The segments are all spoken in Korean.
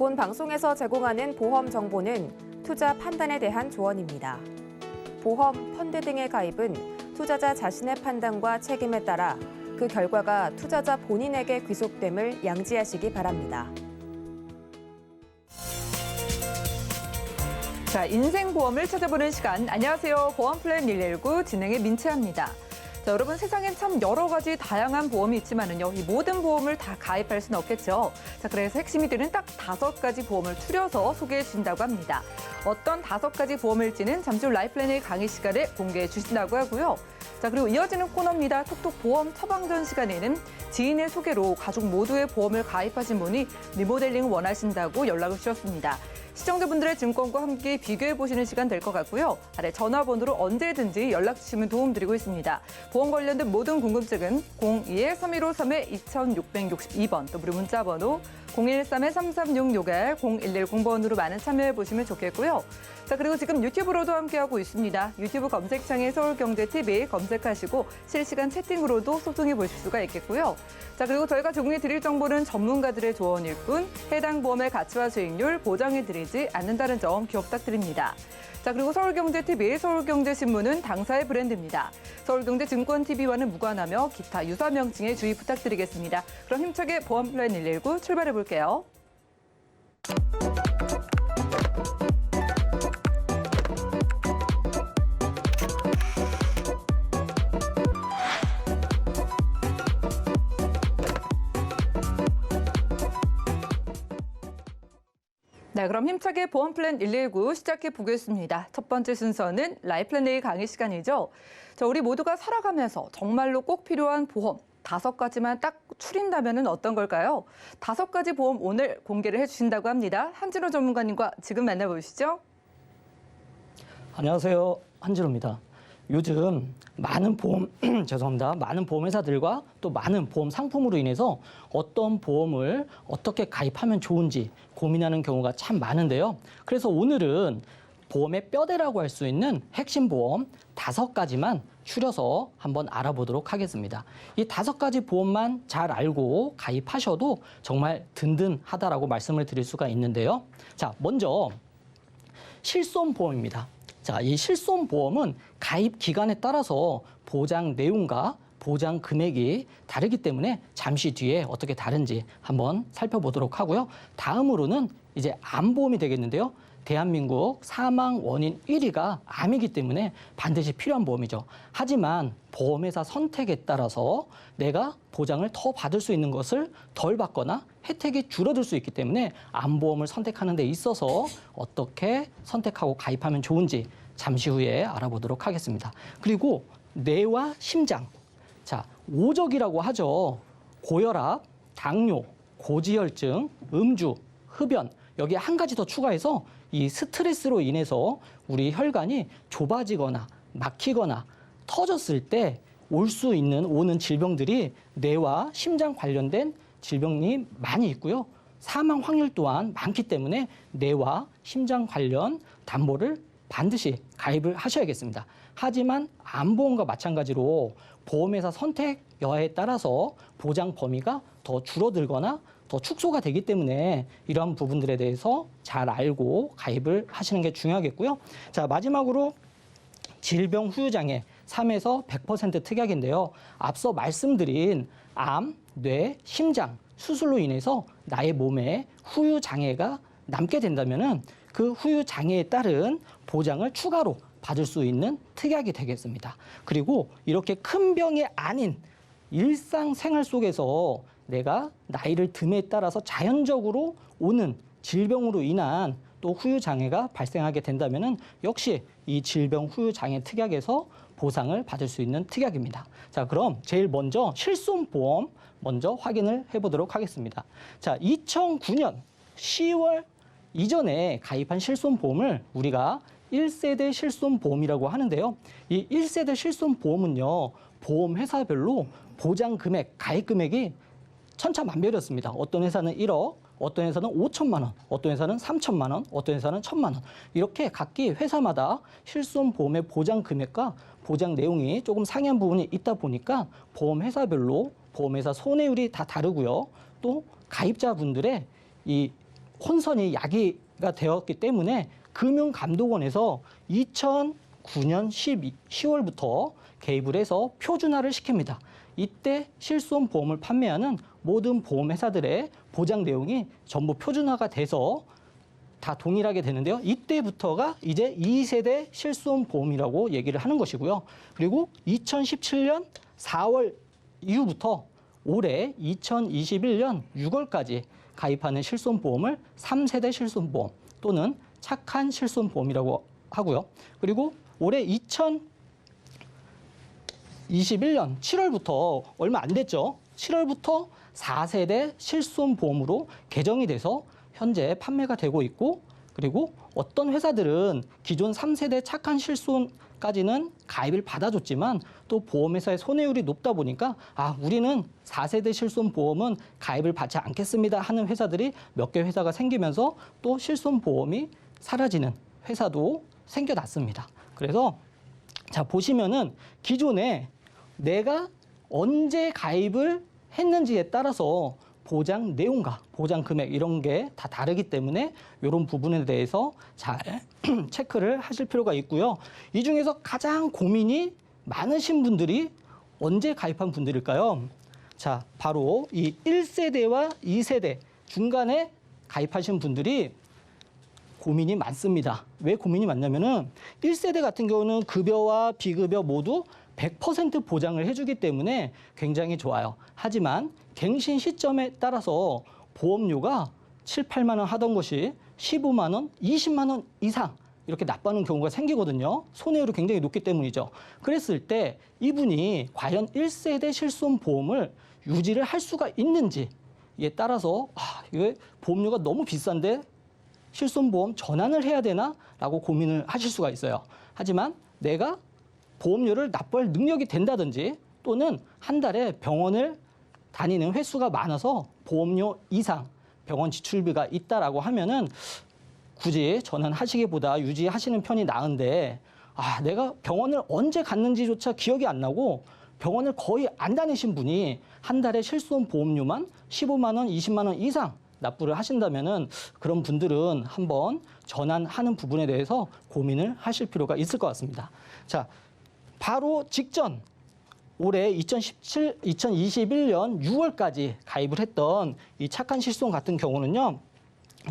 본 방송에서 제공하는 보험 정보는 투자 판단에 대한 조언입니다. 보험, 펀드 등의 가입은 투자자 자신의 판단과 책임에 따라 그 결과가 투자자 본인에게 귀속됨을 양지하시기 바랍니다. 자, 인생보험을 찾아보는 시간. 안녕하세요. 보험플랜 119 진행의 민채합니다. 자, 여러분 세상엔 참 여러 가지 다양한 보험이 있지만은요, 이 모든 보험을 다 가입할 수는 없겠죠. 자, 그래서 핵심이 되는 딱 5가지 보험을 추려서 소개해 주신다고 합니다. 어떤 5가지 보험일지는 잠시 후 라이플랜의 강의 시간에 공개해 주신다고 하고요. 자, 그리고 이어지는 코너입니다. 톡톡 보험 처방전 시간에는 지인의 소개로 가족 모두의 보험을 가입하신 분이 리모델링을 원하신다고 연락을 주셨습니다. 시청자분들의 증권과 함께 비교해보시는 시간 될 것 같고요. 아래 전화번호로 언제든지 연락 주시면 도움드리고 있습니다. 보험 관련된 모든 궁금증은 02-3153-2662번 또 무료 문자번호 013-3366-0110번으로 많은 참여해보시면 좋겠고요. 자, 그리고 지금 유튜브로도 함께하고 있습니다. 유튜브 검색창에 서울경제TV 검색하시고 실시간 채팅으로도 소통해 보실 수가 있겠고요. 자, 그리고 저희가 제공해 드릴 정보는 전문가들의 조언일 뿐 해당 보험의 가치와 수익률 보장해 드리지 않는다는 점 기억 부탁드립니다. 자, 그리고 서울경제TV, 서울경제신문은 당사의 브랜드입니다. 서울경제증권TV와는 무관하며 기타 유사 명칭에 주의 부탁드리겠습니다. 그럼 힘차게 보험플랜 119 출발해 볼게요. 네, 그럼 힘차게 보험플랜 119 시작해 보겠습니다. 첫 번째 순서는 라이플랜의 강의 시간이죠. 자, 우리 모두가 살아가면서 정말로 꼭 필요한 보험 5가지만 딱 추린다면 어떤 걸까요? 5가지 보험 오늘 공개를 해주신다고 합니다. 한진호 전문가님과 지금 만나보시죠. 안녕하세요. 한진호입니다. 요즘 많은 보험, 죄송합니다. 많은 보험 회사들과 또 많은 보험 상품으로 인해서 어떤 보험을 어떻게 가입하면 좋은지 고민하는 경우가 참 많은데요. 그래서 오늘은 보험의 뼈대라고 할 수 있는 핵심 보험 5가지만 추려서 한번 알아보도록 하겠습니다. 이 5가지 보험만 잘 알고 가입하셔도 정말 든든하다라고 말씀을 드릴 수가 있는데요. 자, 먼저 실손보험입니다. 자, 이 실손보험은 가입 기간에 따라서 보장 내용과 보장 금액이 다르기 때문에 잠시 뒤에 어떻게 다른지 한번 살펴보도록 하고요. 다음으로는 이제 암보험이 되겠는데요. 대한민국 사망 원인 1위가 암이기 때문에 반드시 필요한 보험이죠. 하지만 보험회사 선택에 따라서 내가 보장을 더 받을 수 있는 것을 덜 받거나 혜택이 줄어들 수 있기 때문에 암보험을 선택하는 데 있어서 어떻게 선택하고 가입하면 좋은지 잠시 후에 알아보도록 하겠습니다. 그리고 뇌와 심장. 자, 오적이라고 하죠. 고혈압, 당뇨, 고지혈증, 음주, 흡연. 여기에 한 가지 더 추가해서 이 스트레스로 인해서 우리 혈관이 좁아지거나 막히거나 터졌을 때 오는 질병들이 뇌와 심장 관련된 질병이 많이 있고요. 사망 확률 또한 많기 때문에 뇌와 심장 관련 담보를 반드시 가입을 하셔야겠습니다. 하지만 암보험과 마찬가지로 보험회사 선택 여하에 따라서 보장 범위가 더 줄어들거나 더 축소가 되기 때문에 이러한 부분들에 대해서 잘 알고 가입을 하시는 게 중요하겠고요. 자, 마지막으로 질병 후유장애 3에서 100% 특약인데요. 앞서 말씀드린 암, 뇌, 심장 수술로 인해서 나의 몸에 후유장애가 남게 된다면은 그 후유장애에 따른 보장을 추가로 받을 수 있는 특약이 되겠습니다. 그리고 이렇게 큰 병이 아닌 일상생활 속에서 내가 나이를 듦에 따라서 자연적으로 오는 질병으로 인한 또 후유장애가 발생하게 된다면은 역시 이 질병 후유장애 특약에서 보상을 받을 수 있는 특약입니다. 자, 그럼 제일 먼저 실손보험 먼저 확인을 해보도록 하겠습니다. 자, 2009년 10월 이전에 가입한 실손보험을 우리가 1세대 실손보험이라고 하는데요. 이 1세대 실손보험은요, 보험회사별로 보장 금액, 가입 금액이 천차만별이었습니다. 어떤 회사는 1억, 어떤 회사는 5천만 원, 어떤 회사는 3천만 원, 어떤 회사는 1,000만 원. 이렇게 각기 회사마다 실손보험의 보장 금액과 보장 내용이 조금 상이한 부분이 있다 보니까 보험회사별로 보험회사 손해율이 다 다르고요. 또 가입자분들의 이 혼선이 야기가 되었기 때문에 금융감독원에서 2009년 10월부터 개입을 해서 표준화를 시킵니다. 이때 실손 보험을 판매하는 모든 보험회사들의 보장 내용이 전부 표준화가 돼서 다 동일하게 되는데요. 이때부터가 이제 2세대 실손 보험이라고 얘기를 하는 것이고요. 그리고 2017년 4월 이후부터 올해 2021년 6월까지 가입하는 실손보험을 3세대 실손보험 또는 착한 실손보험이라고 하고요. 그리고 올해 2021년 7월부터 얼마 안 됐죠. 7월부터 4세대 실손보험으로 개정이 돼서 현재 판매가 되고 있고, 그리고 어떤 회사들은 기존 3세대 착한 실손까지는 가입을 받아줬지만 또 보험회사의 손해율이 높다 보니까 우리는 4세대 실손보험은 가입을 받지 않겠습니다 하는 회사들이 몇 개 회사가 생기면서 또 실손보험이 사라지는 회사도 생겨났습니다. 그래서 자 보시면은 기존에 내가 언제 가입을 했는지에 따라서 보장 내용과 보장 금액 이런 게 다 다르기 때문에 이런 부분에 대해서 잘 체크를 하실 필요가 있고요. 이 중에서 가장 고민이 많으신 분들이 언제 가입한 분들일까요? 자, 바로 이 1세대와 2세대 중간에 가입하신 분들이 고민이 많습니다. 왜 고민이 많냐면은 1세대 같은 경우는 급여와 비급여 모두 100% 보장을 해주기 때문에 굉장히 좋아요. 하지만 갱신 시점에 따라서 보험료가 7, 8만 원 하던 것이 15만 원, 20만 원 이상 이렇게 납부하는 경우가 생기거든요. 손해율이 굉장히 높기 때문이죠. 그랬을 때 이분이 과연 1세대 실손보험을 유지를 할 수가 있는지에 따라서 이게 보험료가 너무 비싼데 실손보험 전환을 해야 되나? 라고 고민을 하실 수가 있어요. 하지만 내가 보험료를 납부할 능력이 된다든지 또는 한 달에 병원을 다니는 횟수가 많아서 보험료 이상 병원 지출비가 있다라고 하면은 굳이 전환하시기보다 유지하시는 편이 나은데 내가 병원을 언제 갔는지조차 기억이 안 나고 병원을 거의 안 다니신 분이 한 달에 실손 보험료만 15만 원, 20만 원 이상 납부를 하신다면은 그런 분들은 한번 전환하는 부분에 대해서 고민을 하실 필요가 있을 것 같습니다. 자, 바로 직전 올해 2021년 6월까지 가입을 했던 이 착한 실손 같은 경우는요.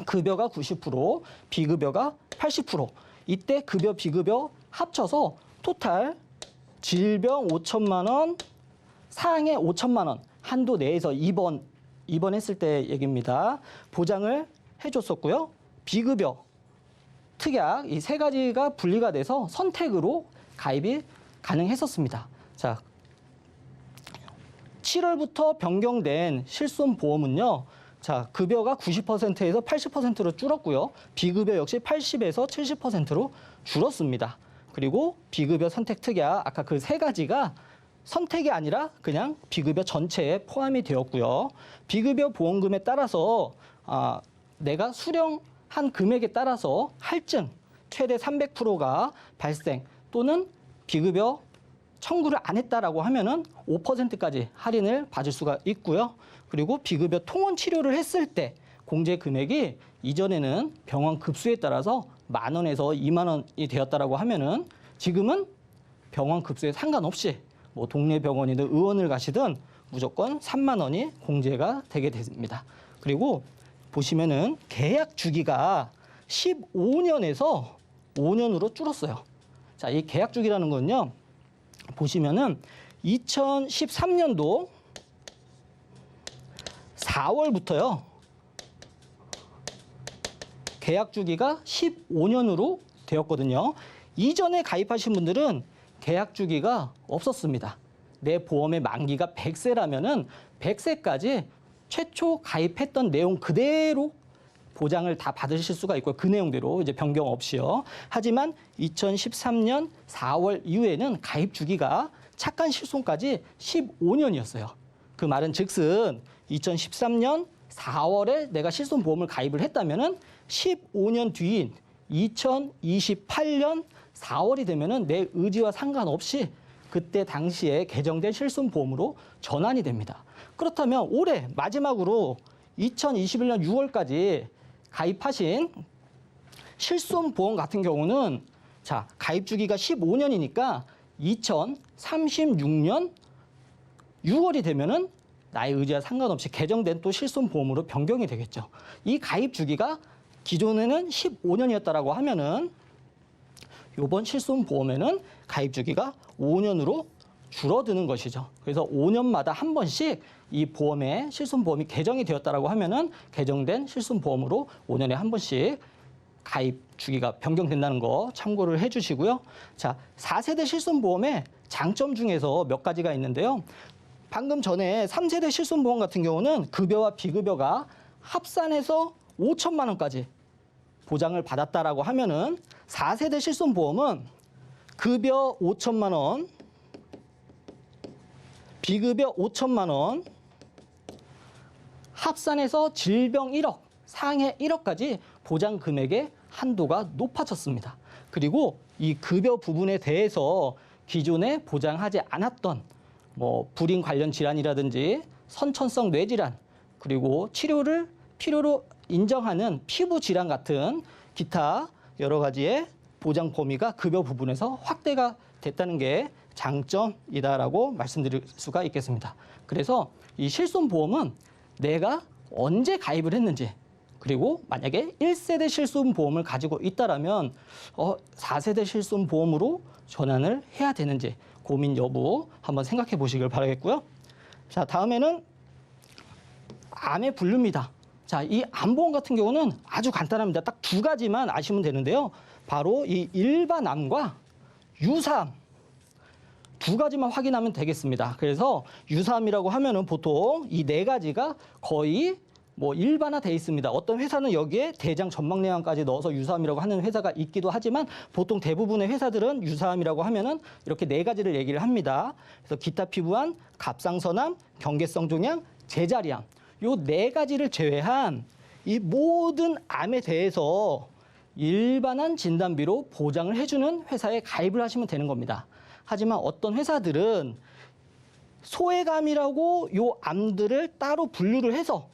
급여가 90%, 비급여가 80%. 이때 급여, 비급여 합쳐서 토탈 질병 5천만 원, 상해 5천만 원 한도 내에서 입원했을 때 얘기입니다. 보장을 해줬었고요. 비급여, 특약 이 세 가지가 분리가 돼서 선택으로 가입이 가능했었습니다. 자, 7월부터 변경된 실손보험은요. 자, 급여가 90%에서 80%로 줄었고요. 비급여 역시 80에서 70%로 줄었습니다. 그리고 비급여 선택 특약 아까 그 세 가지가 선택이 아니라 그냥 비급여 전체에 포함이 되었고요. 비급여 보험금에 따라서 내가 수령한 금액에 따라서 할증 최대 300%가 발생 또는 비급여 청구를 안 했다라고 하면은 5%까지 할인을 받을 수가 있고요. 그리고 비급여 통원 치료를 했을 때 공제 금액이 이전에는 병원 급수에 따라서 10,000원에서 20,000원이 되었다라고 하면은 지금은 병원 급수에 상관없이 뭐 동네 병원이든 의원을 가시든 무조건 3만 원이 공제가 되게 됩니다. 그리고 보시면은 계약 주기가 15년에서 5년으로 줄었어요. 자, 이 계약 주기라는 건요. 보시면은 2013년도 4월부터요. 계약 주기가 15년으로 되었거든요. 이전에 가입하신 분들은 계약 주기가 없었습니다. 내 보험의 만기가 100세라면은 100세까지 최초 가입했던 내용 그대로 보장을 다 받으실 수가 있고요. 그 내용대로 이제 변경 없이요. 하지만 2013년 4월 이후에는 가입 주기가 착한 실손까지 15년이었어요. 그 말은 즉슨 2013년 4월에 내가 실손보험을 가입을 했다면은 15년 뒤인 2028년 4월이 되면은 내 의지와 상관없이 그때 당시에 개정된 실손보험으로 전환이 됩니다. 그렇다면 올해 마지막으로 2021년 6월까지 가입하신 실손보험 같은 경우는 자, 가입 주기가 15년이니까 2036년 6월이 되면은 나의 의지와 상관없이 개정된 또 실손보험으로 변경이 되겠죠. 이 가입 주기가 기존에는 15년이었다라고 하면은 이번 실손보험에는 가입 주기가 5년으로 줄어드는 것이죠. 그래서 5년마다 한 번씩 이 보험에 실손보험이 개정이 되었다라고 하면은 개정된 실손보험으로 5년에 한 번씩 가입 주기가 변경된다는 거 참고를 해주시고요. 자, 4세대 실손보험의 장점 중에서 몇 가지가 있는데요. 방금 전에 3세대 실손보험 같은 경우는 급여와 비급여가 합산해서 5천만 원까지 보장을 받았다라고 하면은 4세대 실손보험은 급여 5천만 원, 비급여 5천만 원, 합산해서 질병 1억, 상해 1억까지 보장 금액의 한도가 높아졌습니다. 그리고 이 급여 부분에 대해서 기존에 보장하지 않았던 뭐 불임 관련 질환이라든지 선천성 뇌질환, 그리고 치료를 필요로 인정하는 피부 질환 같은 기타 여러 가지의 보장 범위가 급여 부분에서 확대가 됐다는 게 장점이다라고 말씀드릴 수가 있겠습니다. 그래서 이 실손보험은 내가 언제 가입을 했는지, 그리고 만약에 1세대 실손보험을 가지고 있다라면 4세대 실손보험으로 전환을 해야 되는지 고민 여부 한번 생각해 보시길 바라겠고요. 자, 다음에는 암의 분류입니다. 자, 이 암보험 같은 경우는 아주 간단합니다. 딱 두 가지만 아시면 되는데요. 바로 이 일반 암과 유사암 두 가지만 확인하면 되겠습니다. 그래서 유사암이라고 하면은 보통 이 네 가지가 거의 뭐 일반화돼 있습니다. 어떤 회사는 여기에 대장 전막내암까지 넣어서 유사암이라고 하는 회사가 있기도 하지만 보통 대부분의 회사들은 유사암이라고 하면은 이렇게 네 가지를 얘기를 합니다. 그래서 기타 피부암, 갑상선암, 경계성 종양, 제자리암 요 네 가지를 제외한 이 모든 암에 대해서 일반한 진단비로 보장을 해주는 회사에 가입을 하시면 되는 겁니다. 하지만 어떤 회사들은 소외감이라고 요 암들을 따로 분류를 해서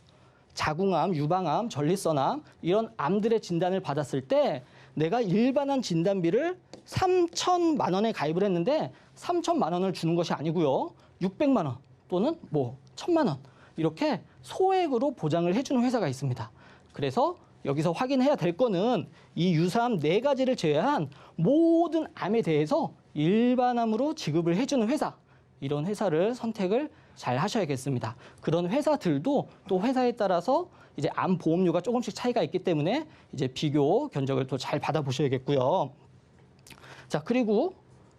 자궁암, 유방암, 전립선암 이런 암들의 진단을 받았을 때 내가 일반한 진단비를 3천만 원에 가입을 했는데 3천만 원을 주는 것이 아니고요. 600만 원 또는 뭐 1,000만 원 이렇게 소액으로 보장을 해주는 회사가 있습니다. 그래서 여기서 확인해야 될 거는 이 유사암 네 가지를 제외한 모든 암에 대해서 일반암으로 지급을 해주는 회사, 이런 회사를 선택을 잘 하셔야겠습니다. 그런 회사들도 또 회사에 따라서 이제 암 보험료가 조금씩 차이가 있기 때문에 이제 비교 견적을 또 잘 받아보셔야겠고요. 자, 그리고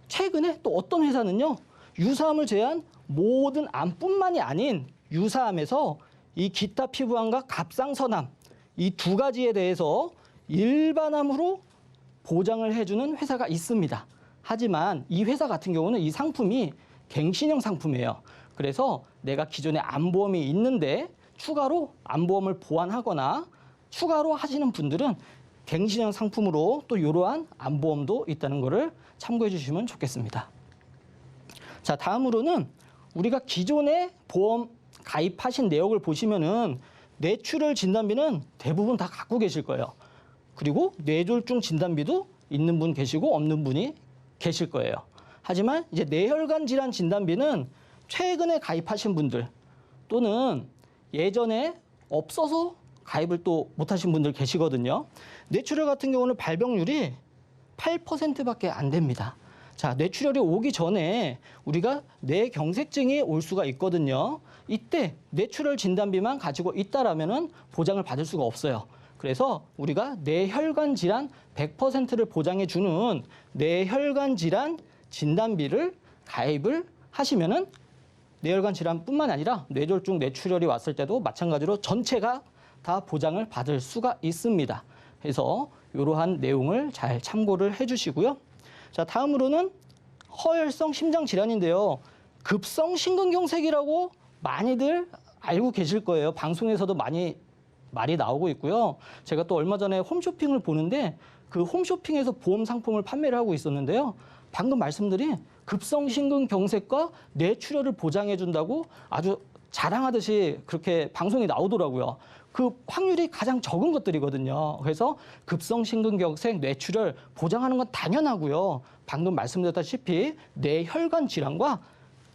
최근에 또 어떤 회사는요, 유사암을 제외한 모든 암뿐만이 아닌 유사암에서 이 기타 피부암과 갑상선암 이 두 가지에 대해서 일반암으로 보장을 해주는 회사가 있습니다. 하지만 이 회사 같은 경우는 이 상품이 갱신형 상품이에요. 그래서 내가 기존에 암보험이 있는데 추가로 암보험을 보완하거나 추가로 하시는 분들은 갱신형 상품으로 또 이러한 암보험도 있다는 것을 참고해 주시면 좋겠습니다. 자, 다음으로는 우리가 기존에 보험 가입하신 내역을 보시면은 뇌출혈 진단비는 대부분 다 갖고 계실 거예요. 그리고 뇌졸중 진단비도 있는 분 계시고 없는 분이 계실 거예요. 하지만 이제 뇌혈관 질환 진단비는 최근에 가입하신 분들 또는 예전에 없어서 가입을 또 못하신 분들 계시거든요. 뇌출혈 같은 경우는 발병률이 8%밖에 안 됩니다. 자, 뇌출혈이 오기 전에 우리가 뇌경색증이 올 수가 있거든요. 이때 뇌출혈 진단비만 가지고 있다라면은 보장을 받을 수가 없어요. 그래서 우리가 뇌혈관 질환 100%를 보장해 주는 뇌혈관 질환 진단비를 가입을 하시면은 뇌혈관 질환뿐만 아니라 뇌졸중, 뇌출혈이 왔을 때도 마찬가지로 전체가 다 보장을 받을 수가 있습니다. 그래서 이러한 내용을 잘 참고를 해주시고요. 자, 다음으로는 허혈성 심장 질환인데요. 급성 심근경색이라고 많이들 알고 계실 거예요. 방송에서도 많이 말이 나오고 있고요. 제가 또 얼마 전에 홈쇼핑을 보는데 그 홈쇼핑에서 보험 상품을 판매를 하고 있었는데요. 방금 말씀드린 급성 심근경색과 뇌출혈을 보장해 준다고 아주 자랑하듯이 그렇게 방송이 나오더라고요. 그 확률이 가장 적은 것들이거든요. 그래서 급성심근경색 뇌출혈 보장하는 건 당연하고요. 방금 말씀드렸다시피 뇌혈관 질환과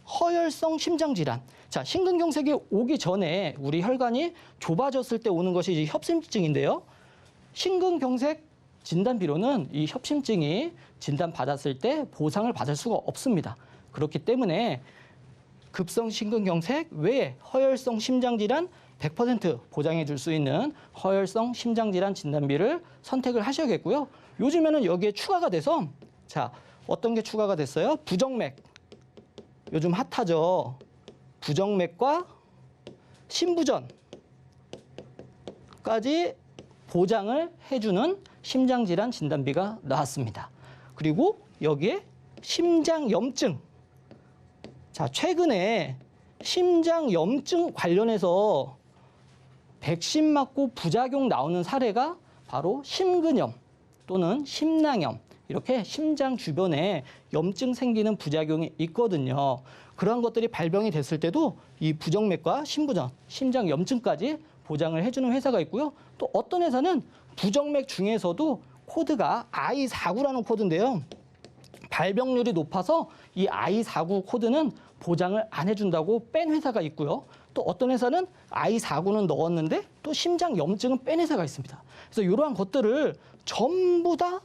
허혈성 심장 질환. 자, 심근경색이 오기 전에 우리 혈관이 좁아졌을 때 오는 것이 이제 협심증인데요. 심근경색 진단비로는 이 협심증이 진단받았을 때 보상을 받을 수가 없습니다. 그렇기 때문에 급성 심근경색 외에 허혈성 심장질환 100% 보장해 줄 수 있는 허혈성 심장질환 진단비를 선택을 하셔야겠고요. 요즘에는 여기에 추가가 돼서 자, 어떤 게 추가가 됐어요? 부정맥. 요즘 핫하죠. 부정맥과 심부전까지 보장을 해주는 심장질환 진단비가 나왔습니다. 그리고 여기에 심장염증. 자, 최근에 심장염증 관련해서 백신 맞고 부작용 나오는 사례가 바로 심근염 또는 심낭염. 이렇게 심장 주변에 염증 생기는 부작용이 있거든요. 그러한 것들이 발병이 됐을 때도 이 부정맥과 심부전, 심장염증까지 보장을 해주는 회사가 있고요. 또 어떤 회사는 부정맥 중에서도 코드가 I49라는 코드인데요. 발병률이 높아서 이 I49 코드는 보장을 안 해준다고 뺀 회사가 있고요. 또 어떤 회사는 I49는 넣었는데 또 심장염증은 뺀 회사가 있습니다. 그래서 이러한 것들을 전부 다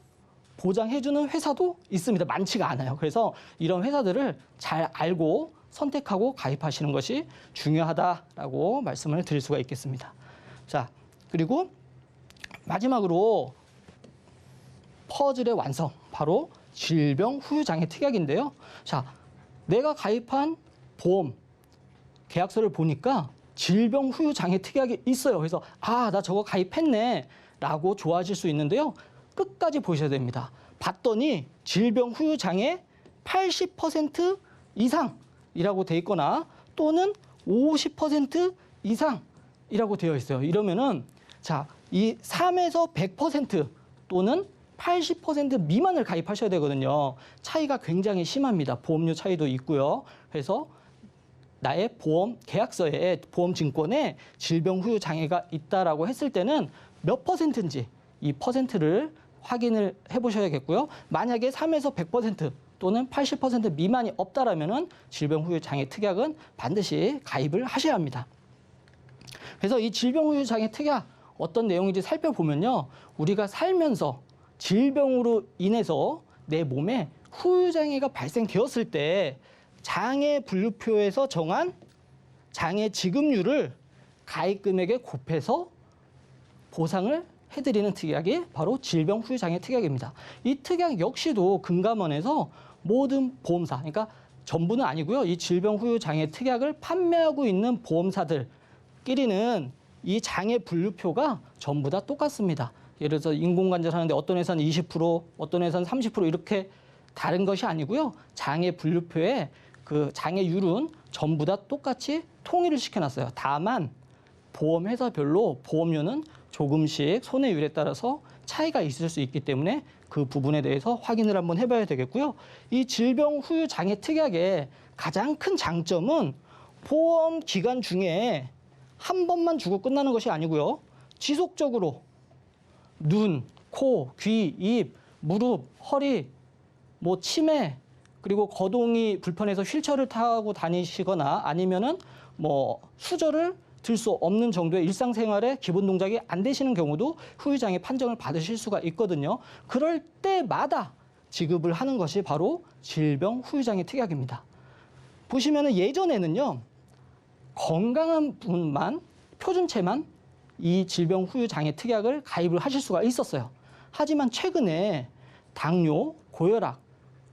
보장해주는 회사도 있습니다. 많지가 않아요. 그래서 이런 회사들을 잘 알고 선택하고 가입하시는 것이 중요하다라고 말씀을 드릴 수가 있겠습니다. 자, 그리고 마지막으로 퍼즐의 완성, 바로 질병 후유 장애 특약인데요. 자, 내가 가입한 보험 계약서를 보니까 질병 후유 장애 특약이 있어요. 그래서 아, 나 저거 가입했네라고 좋아하실 수 있는데요. 끝까지 보셔야 됩니다. 봤더니 질병 후유 장애 80% 이상이라고 돼 있거나 또는 50% 이상이라고 되어 있어요. 이러면은 자, 이 3에서 100% 또는 80% 미만을 가입하셔야 되거든요. 차이가 굉장히 심합니다. 보험료 차이도 있고요. 그래서 나의 보험 계약서에 보험 증권에 질병 후유 장애가 있다라고 했을 때는 몇 퍼센트인지 이 퍼센트를 확인을 해보셔야겠고요. 만약에 3에서 100% 또는 80% 미만이 없다라면은 질병 후유 장애 특약은 반드시 가입을 하셔야 합니다. 그래서 이 질병 후유 장애 특약 어떤 내용인지 살펴보면요. 우리가 살면서 질병으로 인해서 내 몸에 후유 장애가 발생되었을 때 장애 분류표에서 정한 장애 지급률을 가입 금액에 곱해서 보상을 해드리는 특약이 바로 질병 후유 장애 특약입니다. 이 특약 역시도 금감원에서 모든 보험사, 그러니까 전부는 아니고요. 이 질병 후유 장애 특약을 판매하고 있는 보험사들끼리는 이 장애 분류표가 전부 다 똑같습니다. 예를 들어서 인공관절 하는데 어떤 회사는 20%, 어떤 회사는 30% 이렇게 다른 것이 아니고요. 장애 분류표에 그 장애율은 전부 다 똑같이 통일을 시켜놨어요. 다만 보험회사별로 보험료는 조금씩 손해율에 따라서 차이가 있을 수 있기 때문에 그 부분에 대해서 확인을 한번 해봐야 되겠고요. 이 질병 후유 장애 특약의 가장 큰 장점은 보험 기간 중에 한 번만 주고 끝나는 것이 아니고요. 지속적으로 눈, 코, 귀, 입, 무릎, 허리, 뭐 치매, 그리고 거동이 불편해서 휠체어를 타고 다니시거나 아니면은 뭐 수저를 들 수 없는 정도의 일상생활에 기본 동작이 안 되시는 경우도 후유장애 판정을 받으실 수가 있거든요. 그럴 때마다 지급을 하는 것이 바로 질병 후유장애 특약입니다. 보시면은 예전에는요. 건강한 분만 표준체만 이 질병 후유장애 특약을 가입을 하실 수가 있었어요. 하지만 최근에 당뇨, 고혈압,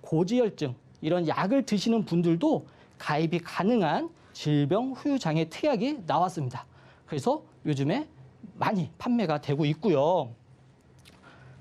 고지혈증 이런 약을 드시는 분들도 가입이 가능한 질병 후유장애 특약이 나왔습니다. 그래서 요즘에 많이 판매가 되고 있고요.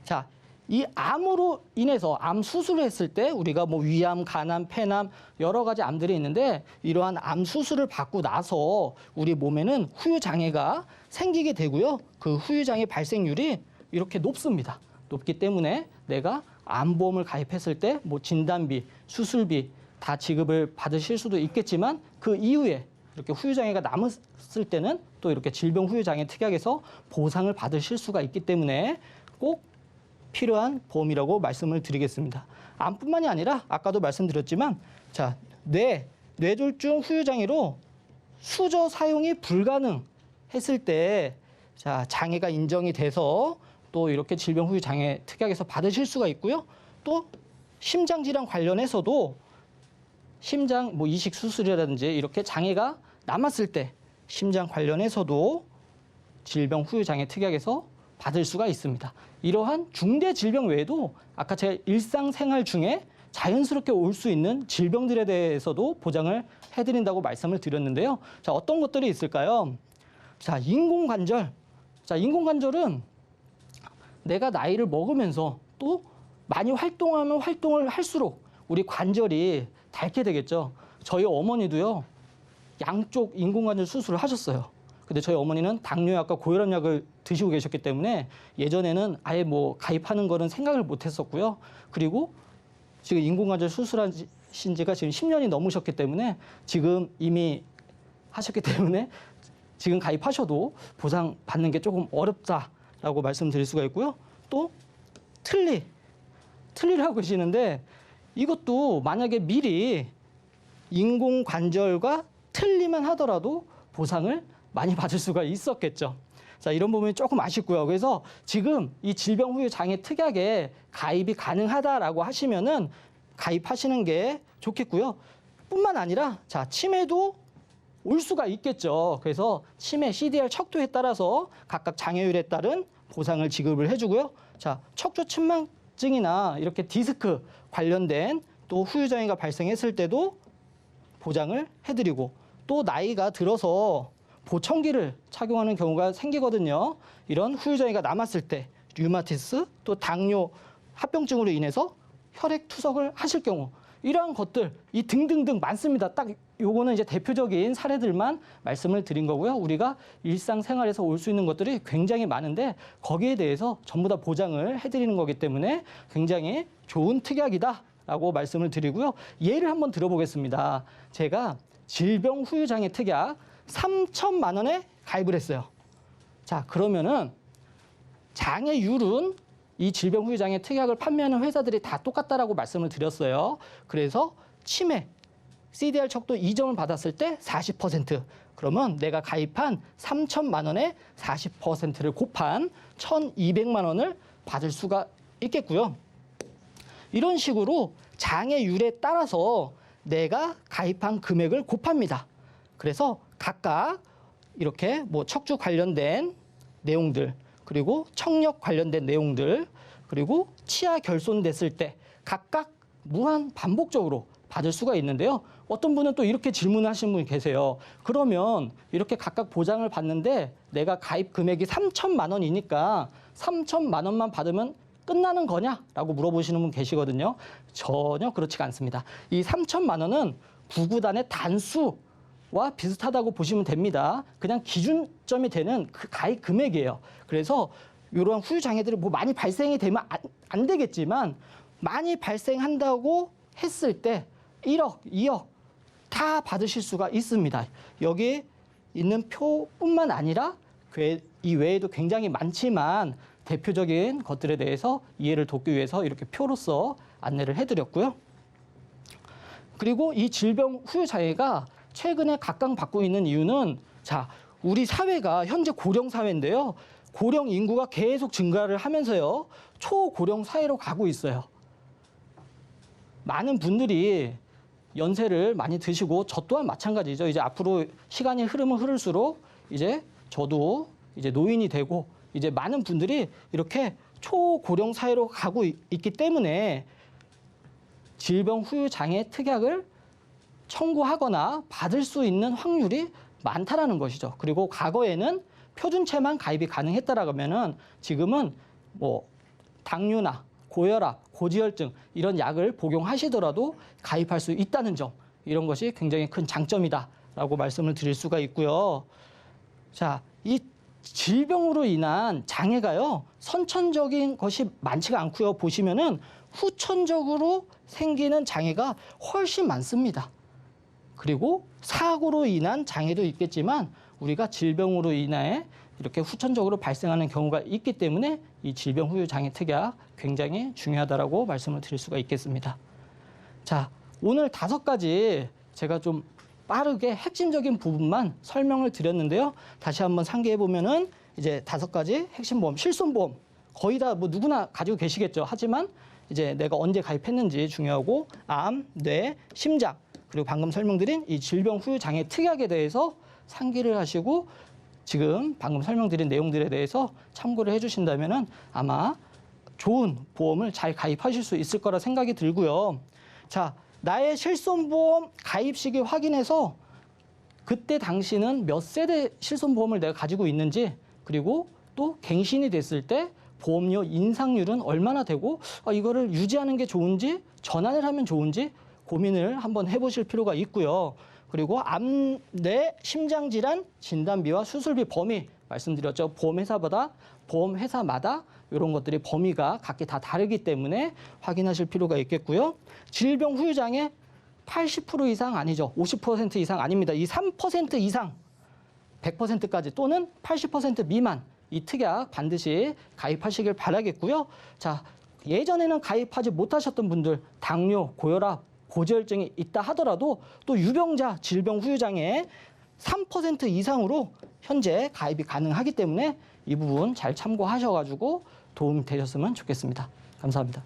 자, 이 암으로 인해서 암 수술을 했을 때 우리가 뭐 위암, 간암, 폐암 여러 가지 암들이 있는데 이러한 암 수술을 받고 나서 우리 몸에는 후유장애가 생기게 되고요. 그 후유장애 발생률이 이렇게 높습니다. 높기 때문에 내가 암보험을 가입했을 때 뭐 진단비, 수술비 다 지급을 받으실 수도 있겠지만 그 이후에 이렇게 후유장애가 남았을 때는 또 이렇게 질병후유장애 특약에서 보상을 받으실 수가 있기 때문에 꼭 필요한 보험이라고 말씀을 드리겠습니다. 암뿐만이 아니라 아까도 말씀드렸지만 자, 뇌졸중 후유장애로 수저 사용이 불가능했을 때 자, 장애가 인정이 돼서 또 이렇게 질병후유장애 특약에서 받으실 수가 있고요. 또 심장질환 관련해서도 심장 뭐 이식 수술이라든지 이렇게 장애가 남았을 때 심장 관련해서도 질병후유장애 특약에서 받을 수가 있습니다. 이러한 중대 질병 외에도 아까 제가 일상생활 중에 자연스럽게 올 수 있는 질병들에 대해서도 보장을 해드린다고 말씀을 드렸는데요. 자, 어떤 것들이 있을까요? 자, 인공관절. 자, 인공관절은 내가 나이를 먹으면서 또 많이 활동하면 활동을 할수록 우리 관절이 닳게 되겠죠. 저희 어머니도요, 양쪽 인공관절 수술을 하셨어요. 근데 저희 어머니는 당뇨약과 고혈압약을 드시고 계셨기 때문에 예전에는 아예 뭐 가입하는 거는 생각을 못 했었고요. 그리고 지금 인공관절 수술하신 지가 지금 10년이 넘으셨기 때문에 지금 이미 하셨기 때문에 지금 가입하셔도 보상 받는 게 조금 어렵다라고 말씀드릴 수가 있고요. 또 틀니를 하고 계시는데 이것도 만약에 미리 인공관절과 틀니만 하더라도 보상을 많이 받을 수가 있었겠죠. 자, 이런 부분이 조금 아쉽고요. 그래서 지금 이 질병후유장애 특약에 가입이 가능하다라고 하시면은 가입하시는 게 좋겠고요. 뿐만 아니라 자, 치매도 올 수가 있겠죠. 그래서 치매 CDR 척도에 따라서 각각 장애율에 따른 보상을 지급을 해주고요. 자, 척추측만증이나 이렇게 디스크 관련된 또 후유장애가 발생했을 때도 보장을 해드리고 또 나이가 들어서 보청기를 착용하는 경우가 생기거든요. 이런 후유장애가 남았을 때 류마티스 또 당뇨 합병증으로 인해서 혈액 투석을 하실 경우 이러한 것들 이 등등등 많습니다. 딱 요거는 이제 대표적인 사례들만 말씀을 드린 거고요. 우리가 일상생활에서 올 수 있는 것들이 굉장히 많은데 거기에 대해서 전부 다 보장을 해드리는 거기 때문에 굉장히 좋은 특약이다라고 말씀을 드리고요. 예를 한번 들어보겠습니다. 제가 질병후유장애 특약 3천만 원에 가입을 했어요. 자, 그러면은 장애율은 이 질병후유장애 특약을 판매하는 회사들이 다 똑같다라고 말씀을 드렸어요. 그래서 치매, CDR 척도 2점을 받았을 때 40%. 그러면 내가 가입한 3천만 원에 40%를 곱한 1,200만 원을 받을 수가 있겠고요. 이런 식으로 장애율에 따라서 내가 가입한 금액을 곱합니다. 그래서 각각 이렇게 뭐 척추 관련된 내용들, 그리고 청력 관련된 내용들, 그리고 치아 결손됐을 때 각각 무한 반복적으로 받을 수가 있는데요. 어떤 분은 또 이렇게 질문을 하시는 분이 계세요. 그러면 이렇게 각각 보장을 받는데 내가 가입 금액이 3천만 원이니까 3천만 원만 받으면 끝나는 거냐라고 물어보시는 분 계시거든요. 전혀 그렇지가 않습니다. 이 3천만 원은 구구단의 단수와 비슷하다고 보시면 됩니다. 그냥 기준점이 되는 그 가입 금액이에요. 그래서 이러한 후유장애들이 뭐 많이 발생이 되면 안 되겠지만 많이 발생한다고 했을 때 1억, 2억 다 받으실 수가 있습니다. 여기 있는 표뿐만 아니라 이 외에도 굉장히 많지만 대표적인 것들에 대해서 이해를 돕기 위해서 이렇게 표로서 안내를 해드렸고요. 그리고 이 질병 후유장애가 최근에 각광받고 있는 이유는 자, 우리 사회가 현재 고령 사회인데요. 고령 인구가 계속 증가를 하면서요. 초고령 사회로 가고 있어요. 많은 분들이 연세를 많이 드시고 저 또한 마찬가지죠. 이제 앞으로 시간이 흐르면 흐를수록 이제 저도 이제 노인이 되고 이제 많은 분들이 이렇게 초고령 사회로 가고 있기 때문에 질병 후유장애 특약을 청구하거나 받을 수 있는 확률이 많다라는 것이죠. 그리고 과거에는 표준체만 가입이 가능했다라면은 지금은 뭐 당뇨나 고혈압, 고지혈증 이런 약을 복용하시더라도 가입할 수 있다는 점, 이런 것이 굉장히 큰 장점이다라고 말씀을 드릴 수가 있고요. 자, 이 질병으로 인한 장애가요, 선천적인 것이 많지가 않고요. 보시면은 후천적으로 생기는 장애가 훨씬 많습니다. 그리고 사고로 인한 장애도 있겠지만 우리가 질병으로 인해 이렇게 후천적으로 발생하는 경우가 있기 때문에 이 질병 후유 장애 특약 굉장히 중요하다라고 말씀을 드릴 수가 있겠습니다. 자, 오늘 5가지 제가 좀 빠르게 핵심적인 부분만 설명을 드렸는데요. 다시 한번 상기해 보면은 이제 5가지 핵심 보험, 실손보험 거의 다 뭐 누구나 가지고 계시겠죠. 하지만 이제 내가 언제 가입했는지 중요하고 암, 뇌, 심장 그리고 방금 설명드린 이 질병 후유 장애 특약에 대해서 상기를 하시고 지금 방금 설명드린 내용들에 대해서 참고를 해주신다면은 아마 좋은 보험을 잘 가입하실 수 있을 거라 생각이 들고요. 자, 나의 실손보험 가입 시기 확인해서 그때 당시는 몇 세대 실손보험을 내가 가지고 있는지 그리고 또 갱신이 됐을 때 보험료 인상률은 얼마나 되고 이거를 유지하는 게 좋은지 전환을 하면 좋은지 고민을 한번 해보실 필요가 있고요. 그리고 암, 뇌, 심장질환 진단비와 수술비 범위 말씀드렸죠. 보험회사마다 이런 것들이 범위가 각기 다 다르기 때문에 확인하실 필요가 있겠고요. 질병 후유 장애 80% 이상 아니죠. 50% 이상 아닙니다. 이 3% 이상 100%까지 또는 80% 미만 이 특약 반드시 가입하시길 바라겠고요. 자, 예전에는 가입하지 못하셨던 분들 당뇨, 고혈압, 고지혈증이 있다 하더라도 또 유병자 질병 후유 장애 3% 이상으로 현재 가입이 가능하기 때문에 이 부분 잘 참고하셔가지고 도움이 되셨으면 좋겠습니다. 감사합니다.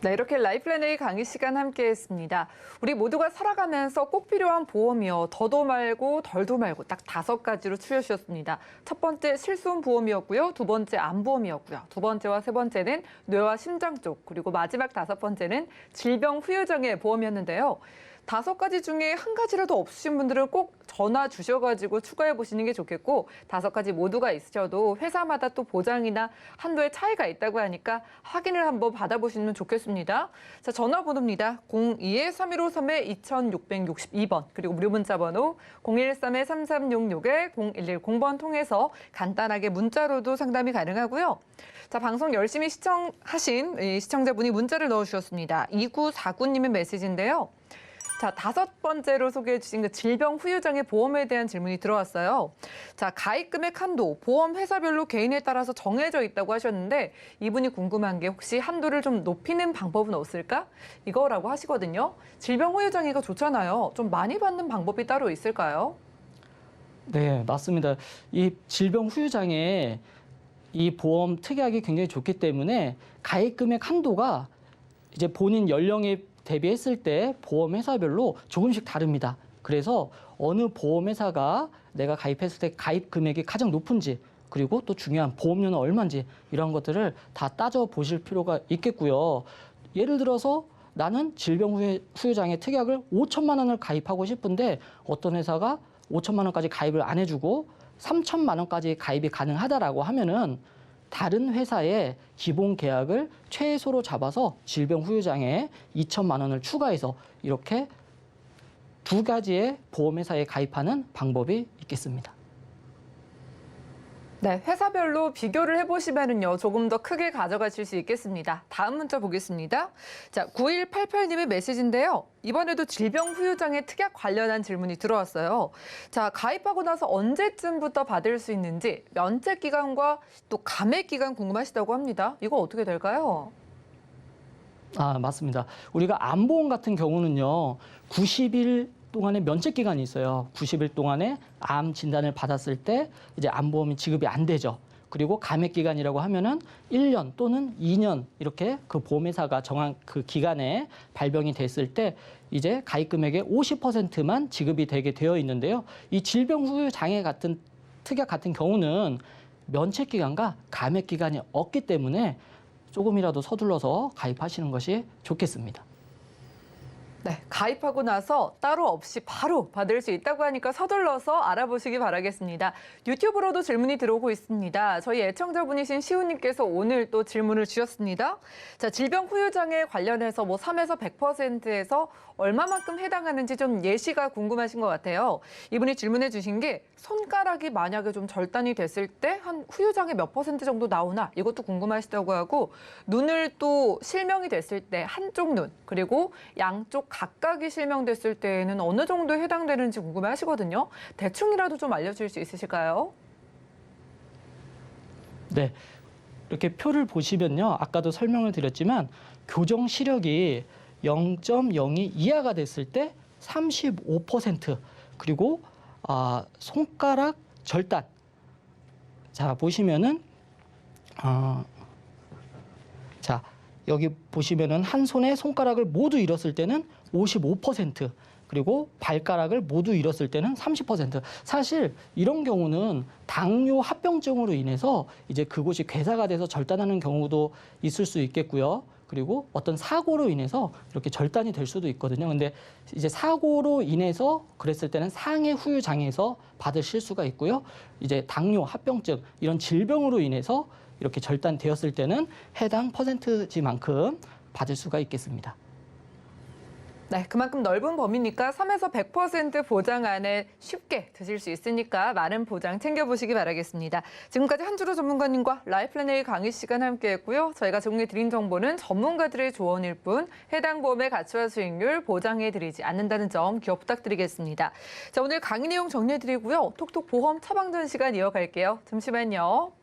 네, 이렇게 라이플랜 A 강의 시간 함께했습니다. 우리 모두가 살아가면서 꼭 필요한 보험이요. 더도 말고 덜도 말고 딱 5가지로 추려주셨습니다. 첫 번째 실손보험이었고요. 두 번째 암보험이었고요. 두 번째와 세 번째는 뇌와 심장 쪽, 그리고 마지막 5번째는 질병 후유장애 보험이었는데요. 5가지 중에 한 가지라도 없으신 분들은 꼭 전화 주셔가지고 추가해 보시는 게 좋겠고 5가지 모두가 있으셔도 회사마다 또 보장이나 한도의 차이가 있다고 하니까 확인을 한번 받아보시면 좋겠습니다. 자, 전화번호입니다. 02-3153-2662번 그리고 무료 문자번호 013-3366-0110번 통해서 간단하게 문자로도 상담이 가능하고요. 자, 방송 열심히 시청하신 이 시청자분이 문자를 넣어주셨습니다. 2949님의 메시지인데요. 자, 5번째로 소개해 주신 그 질병 후유장애 보험에 대한 질문이 들어왔어요. 자, 가입 금액 한도, 보험 회사별로 개인에 따라서 정해져 있다고 하셨는데 이분이 궁금한 게 혹시 한도를 좀 높이는 방법은 없을까? 이거라고 하시거든요. 질병 후유장애가 좋잖아요. 좀 많이 받는 방법이 따로 있을까요? 네, 맞습니다. 이 질병 후유장애 이 보험 특약이 굉장히 좋기 때문에 가입 금액 한도가 이제 본인 연령에 대비했을 때 보험회사별로 조금씩 다릅니다. 그래서 어느 보험회사가 내가 가입했을 때 가입 금액이 가장 높은지 그리고 또 중요한 보험료는 얼마인지 이런 것들을 다 따져보실 필요가 있겠고요. 예를 들어서 나는 질병 후유장애 특약을 5천만 원을 가입하고 싶은데 어떤 회사가 5천만 원까지 가입을 안 해주고 3천만 원까지 가입이 가능하다라고 하면은 다른 회사의 기본 계약을 최소로 잡아서 질병 후유장애 2천만 원을 추가해서 이렇게 2가지의 보험회사에 가입하는 방법이 있겠습니다. 네, 회사별로 비교를 해보시면은요, 조금 더 크게 가져가실 수 있겠습니다. 다음 문자 보겠습니다. 자, 9188님의 메시지인데요. 이번에도 질병 후유장애 특약 관련한 질문이 들어왔어요. 자, 가입하고 나서 언제쯤부터 받을 수 있는지 면책 기간과 또 감액 기간 궁금하시다고 합니다. 이거 어떻게 될까요? 맞습니다. 우리가 암보험 같은 경우는요, 90일 동안의 면책 기간이 있어요. 90일 동안에 암 진단을 받았을 때 이제 암보험이 지급이 안 되죠. 그리고 감액 기간이라고 하면은 1년 또는 2년 이렇게 그 보험회사가 정한 그 기간에 발병이 됐을 때 이제 가입 금액의 50%만 지급이 되게 되어 있는데요. 이 질병 후유 장애 같은 특약 같은 경우는 면책 기간과 감액 기간이 없기 때문에 조금이라도 서둘러서 가입하시는 것이 좋겠습니다. 네, 가입하고 나서 따로 없이 바로 받을 수 있다고 하니까 서둘러서 알아보시기 바라겠습니다. 유튜브로도 질문이 들어오고 있습니다. 저희 애청자분이신 시우님께서 오늘 또 질문을 주셨습니다. 자, 질병 후유장애 관련해서 뭐 3에서 100%에서 얼마만큼 해당하는지 좀 예시가 궁금하신 것 같아요. 이분이 질문해 주신 게 손가락이 만약에 좀 절단이 됐을 때 한 후유장애 몇 % 정도 나오나 이것도 궁금하시다고 하고 눈을 또 실명이 됐을 때 한쪽 눈 그리고 양쪽 각각이 실명됐을 때에는 어느 정도에 해당되는지 궁금해하시거든요. 대충이라도 좀 알려줄 수 있으실까요? 네. 이렇게 표를 보시면요. 아까도 설명을 드렸지만 교정 시력이 0.02 이하가 됐을 때 35%, 그리고 손가락 절단. 자, 보시면은 자, 여기 보시면은 한 손에 손가락을 모두 잃었을 때는 55%, 그리고 발가락을 모두 잃었을 때는 30%. 사실 이런 경우는 당뇨 합병증으로 인해서 이제 그곳이 괴사가 돼서 절단하는 경우도 있을 수 있겠고요. 그리고 어떤 사고로 인해서 이렇게 절단이 될 수도 있거든요. 근데 이제 사고로 인해서 그랬을 때는 상해 후유 장애에서 받으실 수가 있고요. 이제 당뇨 합병증 이런 질병으로 인해서 이렇게 절단되었을 때는 해당 퍼센트지만큼 받을 수가 있겠습니다. 네, 그만큼 넓은 범위니까 3에서 100% 보장 안에 쉽게 드실 수 있으니까 많은 보장 챙겨보시기 바라겠습니다. 지금까지 한주로 전문가님과 라이플랜A 강의 시간 함께했고요. 저희가 제공해드린 정보는 전문가들의 조언일 뿐 해당 보험의 가치와 수익률 보장해드리지 않는다는 점 기억 부탁드리겠습니다. 자, 오늘 강의 내용 정리해드리고요. 톡톡 보험 처방전 시간 이어갈게요. 잠시만요.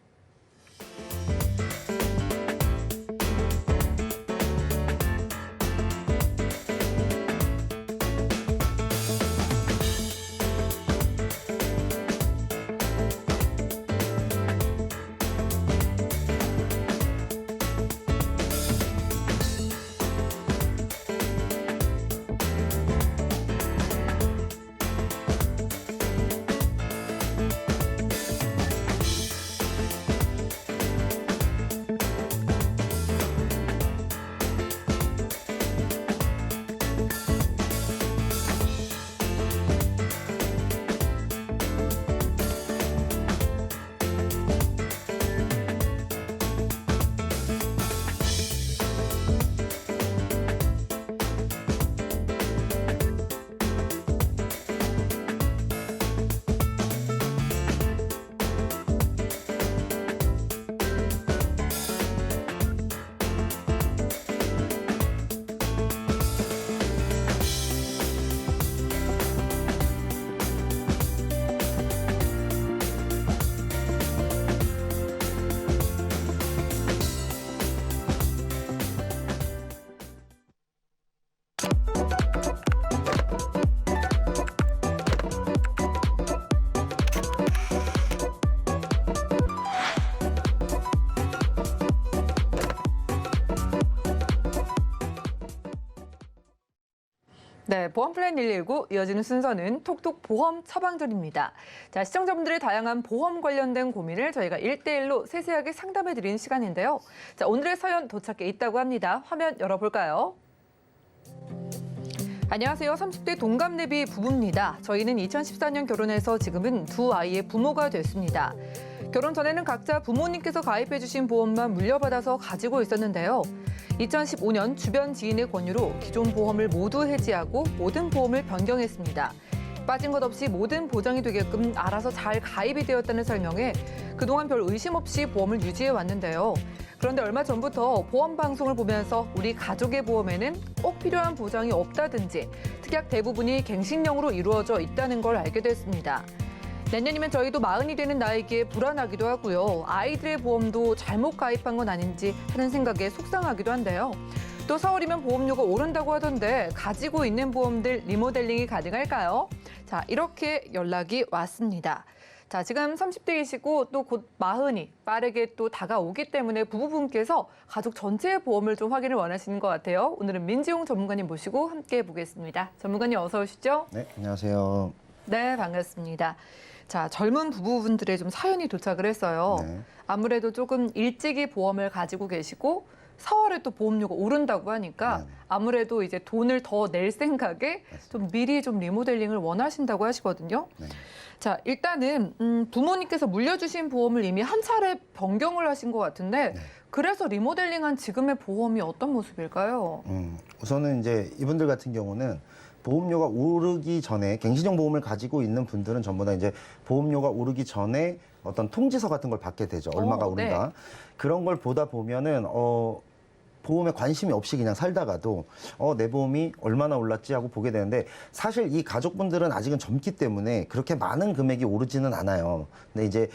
네, 보험 플랜 119 이어지는 순서는 톡톡 보험 처방전입니다. 자, 시청자분들의 다양한 보험 관련된 고민을 저희가 1대1로 세세하게 상담해드리는 시간인데요. 자, 오늘의 사연 도착해 있다고 합니다. 화면 열어볼까요? 안녕하세요. 30대 동갑내비 부부입니다. 저희는 2014년 결혼해서 지금은 두 아이의 부모가 됐습니다. 결혼 전에는 각자 부모님께서 가입해주신 보험만 물려받아서 가지고 있었는데요. 2015년 주변 지인의 권유로 기존 보험을 모두 해지하고 모든 보험을 변경했습니다. 빠진 것 없이 모든 보장이 되게끔 알아서 잘 가입이 되었다는 설명에 그동안 별 의심 없이 보험을 유지해 왔는데요. 그런데 얼마 전부터 보험 방송을 보면서 우리 가족의 보험에는 꼭 필요한 보장이 없다든지 특약 대부분이 갱신형으로 이루어져 있다는 걸 알게 됐습니다. 내년이면 저희도 40이 되는 나이기에 불안하기도 하고요. 아이들의 보험도 잘못 가입한 건 아닌지 하는 생각에 속상하기도 한데요. 또 4월이면 보험료가 오른다고 하던데 가지고 있는 보험들 리모델링이 가능할까요? 자, 이렇게 연락이 왔습니다. 자, 지금 30대이시고 또 곧 40이 빠르게 또 다가오기 때문에 부부분께서 가족 전체의 보험을 좀 확인을 원하시는 것 같아요. 오늘은 민지용 전문가님 모시고 함께 해보겠습니다. 전문가님 어서 오시죠. 네, 안녕하세요. 네, 반갑습니다. 자, 젊은 부부분들의 좀 사연이 도착을 했어요. 네. 아무래도 조금 일찍이 보험을 가지고 계시고 4월에 또 보험료가 오른다고 하니까 네. 아무래도 이제 돈을 더 낼 생각에 좀 미리 좀 리모델링을 원하신다고 하시거든요. 네. 자, 일단은 부모님께서 물려주신 보험을 이미 한 차례 변경을 하신 것 같은데 네. 그래서 리모델링한 지금의 보험이 어떤 모습일까요? 우선은 이제 이분들 같은 경우는 보험료가 오르기 전에 갱신형 보험을 가지고 있는 분들은 전부 다 이제 보험료가 오르기 전에 어떤 통지서 같은 걸 받게 되죠. 얼마가 네. 오른다. 그런 걸 보다 보면은 보험에 관심이 없이 그냥 살다가도 내 보험이 얼마나 올랐지 하고 보게 되는데 사실 이 가족분들은 아직은 젊기 때문에 그렇게 많은 금액이 오르지는 않아요. 근데 이제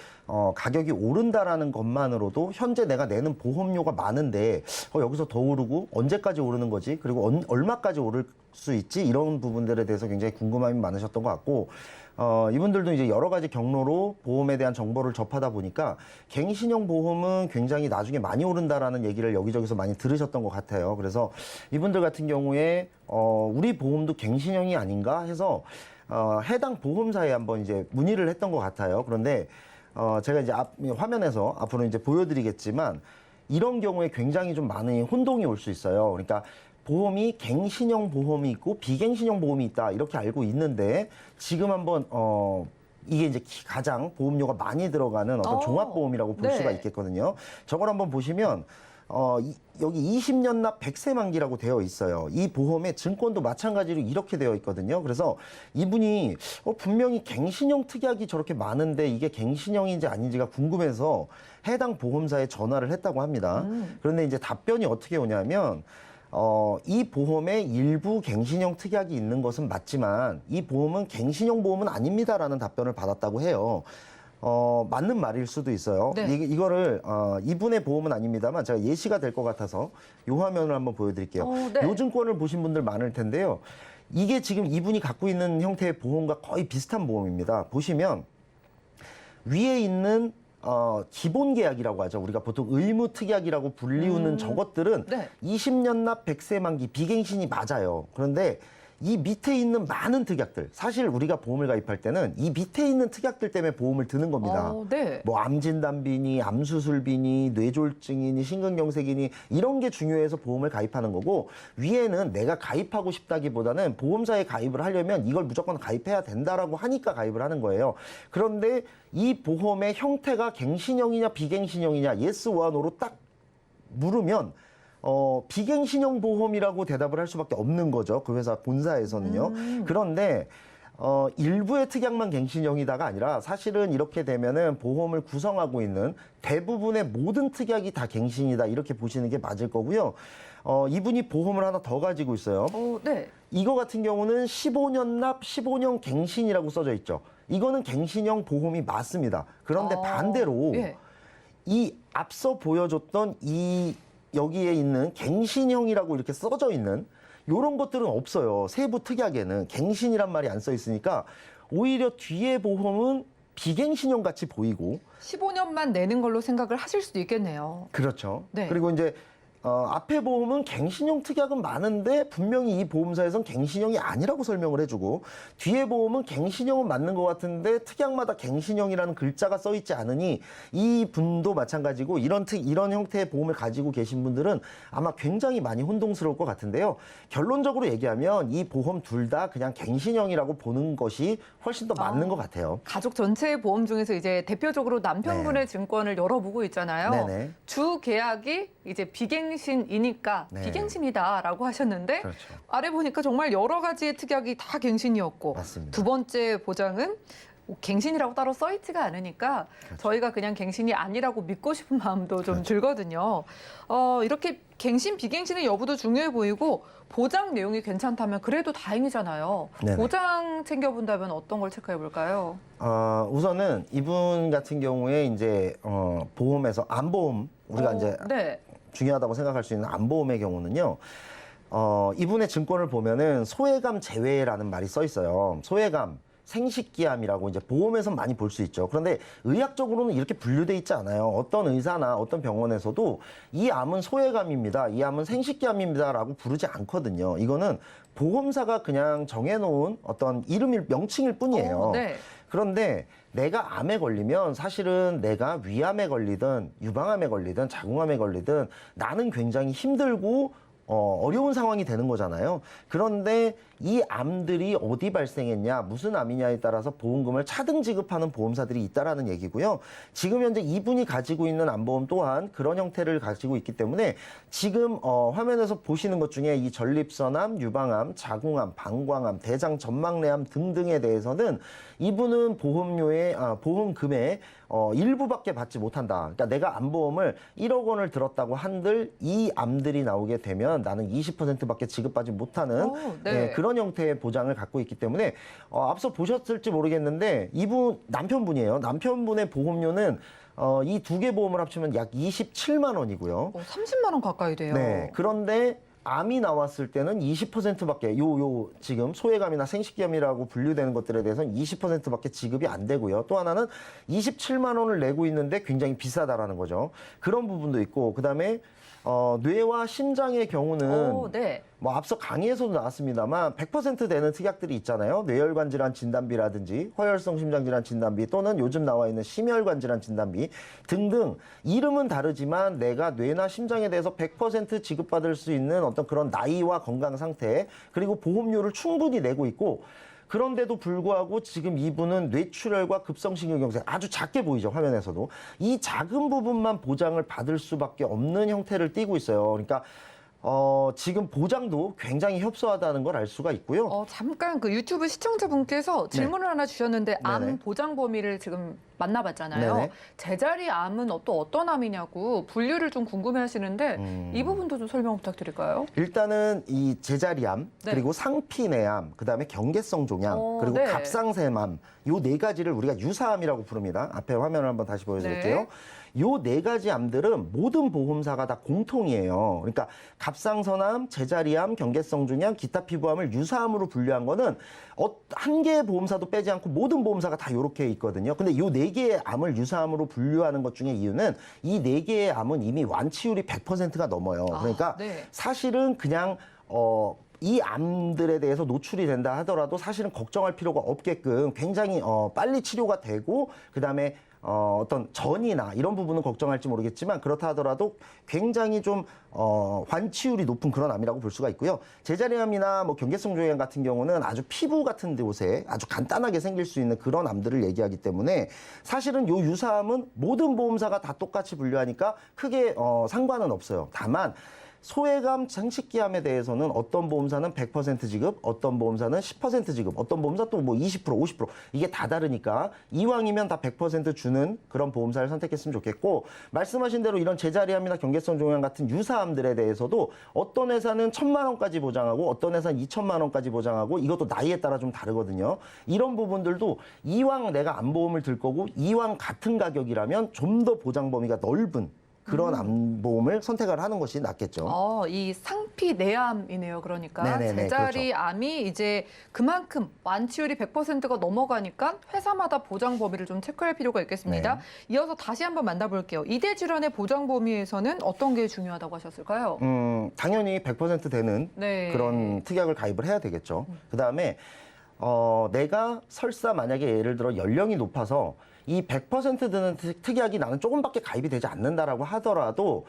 가격이 오른다라는 것만으로도 현재 내가 내는 보험료가 많은데 여기서 더 오르고 언제까지 오르는 거지? 그리고 얼마까지 오를 수 있지? 이런 부분들에 대해서 굉장히 궁금함이 많으셨던 것 같고 이분들도 이제 여러 가지 경로로 보험에 대한 정보를 접하다 보니까 갱신형 보험은 굉장히 나중에 많이 오른다라는 얘기를 여기저기서 많이 들으셨던 것 같아요. 그래서 이분들 같은 경우에 우리 보험도 갱신형이 아닌가 해서 해당 보험사에 한번 이제 문의를 했던 것 같아요. 그런데 제가 이제 화면에서 앞으로 이제 보여드리겠지만 이런 경우에 굉장히 좀 많은 혼동이 올 수 있어요. 그러니까 보험이 갱신형 보험이 있고 비갱신형 보험이 있다 이렇게 알고 있는데 지금 한번 이게 이제 가장 보험료가 많이 들어가는 어떤 종합보험이라고 볼 네. 수가 있겠거든요. 저걸 한번 보시면 여기 20년 납 100세 만기라고 되어 있어요. 이 보험의 증권도 마찬가지로 이렇게 되어 있거든요. 그래서 이분이 분명히 갱신형 특약이 저렇게 많은데 이게 갱신형인지 아닌지가 궁금해서 해당 보험사에 전화를 했다고 합니다. 그런데 이제 답변이 어떻게 오냐면 이 보험에 일부 갱신형 특약이 있는 것은 맞지만 이 보험은 갱신형 보험은 아닙니다라는 답변을 받았다고 해요. 맞는 말일 수도 있어요. 네. 이거를 이분의 보험은 아닙니다만 제가 예시가 될 것 같아서 이 화면을 한번 보여드릴게요. 네. 요 증권을 보신 분들 많을 텐데요. 이게 지금 이분이 갖고 있는 형태의 보험과 거의 비슷한 보험입니다. 보시면 위에 있는 기본 계약이라고 하죠. 우리가 보통 의무 특약이라고 불리우는 저것들은 네. 20년 납 100세 만기 비갱신이 맞아요. 그런데 이 밑에 있는 많은 특약들, 사실 우리가 보험을 가입할 때는 이 밑에 있는 특약들 때문에 보험을 드는 겁니다. 네. 뭐 암진단비니 암수술비니 뇌졸중이니 심근경색이니 이런 게 중요해서 보험을 가입하는 거고 위에는 내가 가입하고 싶다기보다는 보험사에 가입을 하려면 이걸 무조건 가입해야 된다라고 하니까 가입을 하는 거예요. 그런데 이 보험의 형태가 갱신형이냐 비갱신형이냐 yes or no로 딱 물으면 비갱신형 보험이라고 대답을 할 수밖에 없는 거죠. 그 회사 본사에서는요. 그런데 일부의 특약만 갱신형이다가 아니라 사실은 이렇게 되면은 보험을 구성하고 있는 대부분의 모든 특약이 다 갱신이다 이렇게 보시는 게 맞을 거고요. 이분이 보험을 하나 더 가지고 있어요. 네. 이거 같은 경우는 15년 납 15년 갱신이라고 써져 있죠. 이거는 갱신형 보험이 맞습니다. 그런데 반대로 예. 이 앞서 보여줬던 여기에 있는 갱신형이라고 이렇게 써져 있는 이런 것들은 없어요. 세부 특약에는 갱신이란 말이 안 써 있으니까 오히려 뒤에 보험은 비갱신형 같이 보이고 15년만 내는 걸로 생각을 하실 수도 있겠네요. 그렇죠. 네. 그리고 이제 앞에 보험은 갱신형 특약은 많은데 분명히 이 보험사에선 갱신형이 아니라고 설명을 해주고 뒤에 보험은 갱신형은 맞는 것 같은데 특약마다 갱신형이라는 글자가 써 있지 않으니 이 분도 마찬가지고 이런 형태의 보험을 가지고 계신 분들은 아마 굉장히 많이 혼동스러울 것 같은데요. 결론적으로 얘기하면 이 보험 둘 다 그냥 갱신형이라고 보는 것이 훨씬 더 맞는 것 같아요. 가족 전체의 보험 중에서 이제 대표적으로 남편분의 증권을 열어보고 있잖아요. 네네. 주 계약이 이제 비갱신이니까 네. 비갱신이다라고 하셨는데 그렇죠. 아래 보니까 정말 여러 가지의 특약이 다 갱신이었고 맞습니다. 두 번째 보장은 갱신이라고 따로 써 있지가 않으니까 그렇죠. 저희가 그냥 갱신이 아니라고 믿고 싶은 마음도 좀 들거든요. 이렇게 갱신, 비갱신의 여부도 중요해 보이고 보장 내용이 괜찮다면 그래도 다행이잖아요. 네네. 보장 챙겨본다면 어떤 걸 체크해 볼까요? 우선은 이분 같은 경우에 이제 보험에서 암보험 우리가 이제 네. 중요하다고 생각할 수 있는 암보험의 경우는요. 이분의 증권을 보면은 소외감 제외라는 말이 써 있어요. 소외감, 생식기암이라고 이제 보험에서 많이 볼 수 있죠. 그런데 의학적으로는 이렇게 분류돼 있지 않아요. 어떤 의사나 어떤 병원에서도 이 암은 소외감입니다. 이 암은 생식기암입니다라고 부르지 않거든요. 이거는 보험사가 그냥 정해놓은 어떤 명칭일 뿐이에요. 네. 그런데 내가 암에 걸리면 사실은 내가 위암에 걸리든 유방암에 걸리든 자궁암에 걸리든 나는 굉장히 힘들고 어려운 상황이 되는 거잖아요. 그런데 이 암들이 어디 발생했냐, 무슨 암이냐에 따라서 보험금을 차등 지급하는 보험사들이 있다라는 얘기고요. 지금 현재 이분이 가지고 있는 암보험 또한 그런 형태를 가지고 있기 때문에 지금 화면에서 보시는 것 중에 이 전립선암, 유방암, 자궁암, 방광암, 대장 전막내암 등등에 대해서는 이분은 보험금에 일부밖에 받지 못한다. 그러니까 내가 암보험을 1억 원을 들었다고 한들 이 암들이 나오게 되면 나는 20%밖에 지급받지 못하는 네. 그런 형태의 보장을 갖고 있기 때문에 앞서 보셨을지 모르겠는데 이분 남편분이에요. 남편분의 보험료는 이 두 개 보험을 합치면 약 27만 원이고요. 30만 원 가까이 돼요. 네. 그런데 암이 나왔을 때는 20%밖에 지금 소외감이나 생식기암이라고 분류되는 것들에 대해서는 20%밖에 지급이 안 되고요. 또 하나는 27만 원을 내고 있는데 굉장히 비싸다라는 거죠. 그런 부분도 있고 그다음에 뇌와 심장의 경우는 네. 뭐 앞서 강의에서도 나왔습니다만 100% 되는 특약들이 있잖아요. 뇌혈관 질환 진단비라든지 허혈성 심장질환 진단비 또는 요즘 나와 있는 심혈관 질환 진단비 등등 이름은 다르지만 내가 뇌나 심장에 대해서 100% 지급받을 수 있는 어떤 그런 나이와 건강 상태 그리고 보험료를 충분히 내고 있고 그런데도 불구하고 지금 이분은 뇌출혈과 급성심근경색 아주 작게 보이죠, 화면에서도. 이 작은 부분만 보장을 받을 수밖에 없는 형태를 띠고 있어요. 그러니까 지금 보장도 굉장히 협소하다는 걸 알 수가 있고요. 잠깐 그 유튜브 시청자분께서 질문을 하나 주셨는데 암 네네. 보장 범위를 지금 만나봤잖아요. 네네. 제자리 암은 또 어떤 암이냐고 분류를 좀 궁금해하시는데 이 부분도 좀 설명 부탁드릴까요? 일단은 이 제자리암, 네. 그리고 상피내암, 그다음에 경계성 종양, 그리고 네. 갑상샘암 요 네 가지를 우리가 유사암이라고 부릅니다. 앞에 화면을 한번 다시 보여드릴게요. 네. 요 네 가지 암들은 모든 보험사가 다 공통이에요. 그러니까 갑상선암, 제자리암, 경계성 종양, 기타 피부암을 유사암으로 분류한 거는 한 개의 보험사도 빼지 않고 모든 보험사가 다 이렇게 있거든요. 근데 요 네 개의 암을 유사암으로 분류하는 것 중에 이유는 이 네 개의 암은 이미 완치율이 100%가 넘어요. 그러니까 네. 사실은 사실은 그냥 이 암들에 대해서 노출이 된다 하더라도 사실은 걱정할 필요가 없게끔 굉장히 빨리 치료가 되고 그다음에 어떤 전이나 이런 부분은 걱정할지 모르겠지만 그렇다 하더라도 굉장히 좀 완치율이 높은 그런 암이라고 볼 수가 있고요. 제자리암이나 뭐 경계성 종양 같은 경우는 아주 피부 같은 곳에 아주 간단하게 생길 수 있는 그런 암들을 얘기하기 때문에 사실은 요 유사암은 모든 보험사가 다 똑같이 분류하니까 크게 상관은 없어요. 다만 소외감, 생식기암에 대해서는 어떤 보험사는 100% 지급, 어떤 보험사는 10% 지급, 어떤 보험사 또 뭐 20%, 50% 이게 다 다르니까 이왕이면 다 100% 주는 그런 보험사를 선택했으면 좋겠고 말씀하신 대로 이런 제자리암이나 경계성 종양 같은 유사암들에 대해서도 어떤 회사는 1,000만 원까지 보장하고 어떤 회사는 2,000만 원까지 보장하고 이것도 나이에 따라 좀 다르거든요. 이런 부분들도 이왕 내가 암보험을 들 거고 이왕 같은 가격이라면 좀 더 보장 범위가 넓은 그런 암보험을 선택을 하는 것이 낫겠죠. 이 상피내암이네요. 그러니까 네네네, 제자리 암이 이제 그만큼 완치율이 100%가 넘어가니까 회사마다 보장 범위를 좀 체크할 필요가 있겠습니다. 네. 이어서 다시 한번 만나볼게요. 이대 질환의 보장 범위에서는 어떤 게 중요하다고 하셨을까요? 당연히 100% 되는 네. 그런 특약을 가입을 해야 되겠죠. 그다음에 내가 설사 만약에 예를 들어 연령이 높아서 이 100% 드는 특약이 나는 조금밖에 가입이 되지 않는다라고 하더라도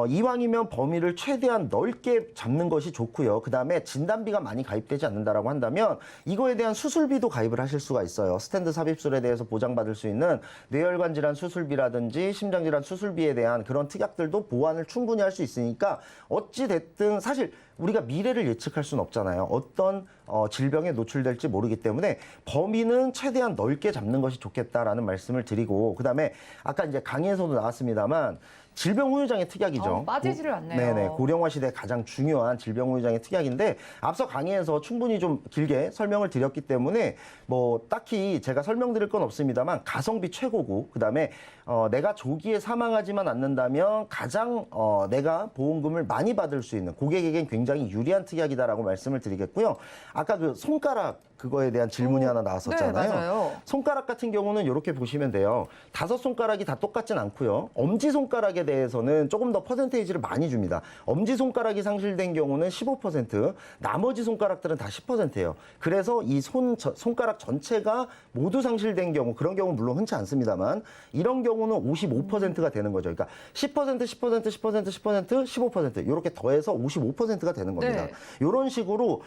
이왕이면 범위를 최대한 넓게 잡는 것이 좋고요. 그다음에 진단비가 많이 가입되지 않는다라고 한다면 이거에 대한 수술비도 가입을 하실 수가 있어요. 스텐트 삽입술에 대해서 보장받을 수 있는 뇌혈관 질환 수술비라든지 심장 질환 수술비에 대한 그런 특약들도 보완을 충분히 할 수 있으니까 어찌 됐든 사실 우리가 미래를 예측할 수는 없잖아요. 어떤 질병에 노출될지 모르기 때문에 범위는 최대한 넓게 잡는 것이 좋겠다라는 말씀을 드리고 그다음에 아까 이제 강의에서도 나왔습니다만 질병 후유장애 특약이죠. 빠지지를 않네요. 네네. 고령화 시대 가장 중요한 질병 후유장애 특약인데 앞서 강의에서 충분히 좀 길게 설명을 드렸기 때문에 뭐 딱히 제가 설명드릴 건 없습니다만 가성비 최고고 그다음에 내가 조기에 사망하지만 않는다면 가장 내가 보험금을 많이 받을 수 있는 고객에겐 굉장히 유리한 특약이다라고 말씀을 드리겠고요. 아까 그 손가락 그거에 대한 질문이 하나 나왔었잖아요. 네, 맞아요. 손가락 같은 경우는 이렇게 보시면 돼요. 5손가락이 다 똑같진 않고요. 엄지손가락에 대해서는 조금 더 퍼센테이지를 많이 줍니다. 엄지손가락이 상실된 경우는 15%, 나머지 손가락들은 다 10%예요. 그래서 이 손가락 전체가 모두 상실된 경우, 그런 경우는 물론 흔치 않습니다만 이런 경우는 55%가 되는 거죠. 그러니까 10%, 10%, 10%, 10%, 15% 이렇게 더해서 55%가 되는 겁니다. 네. 이런 식으로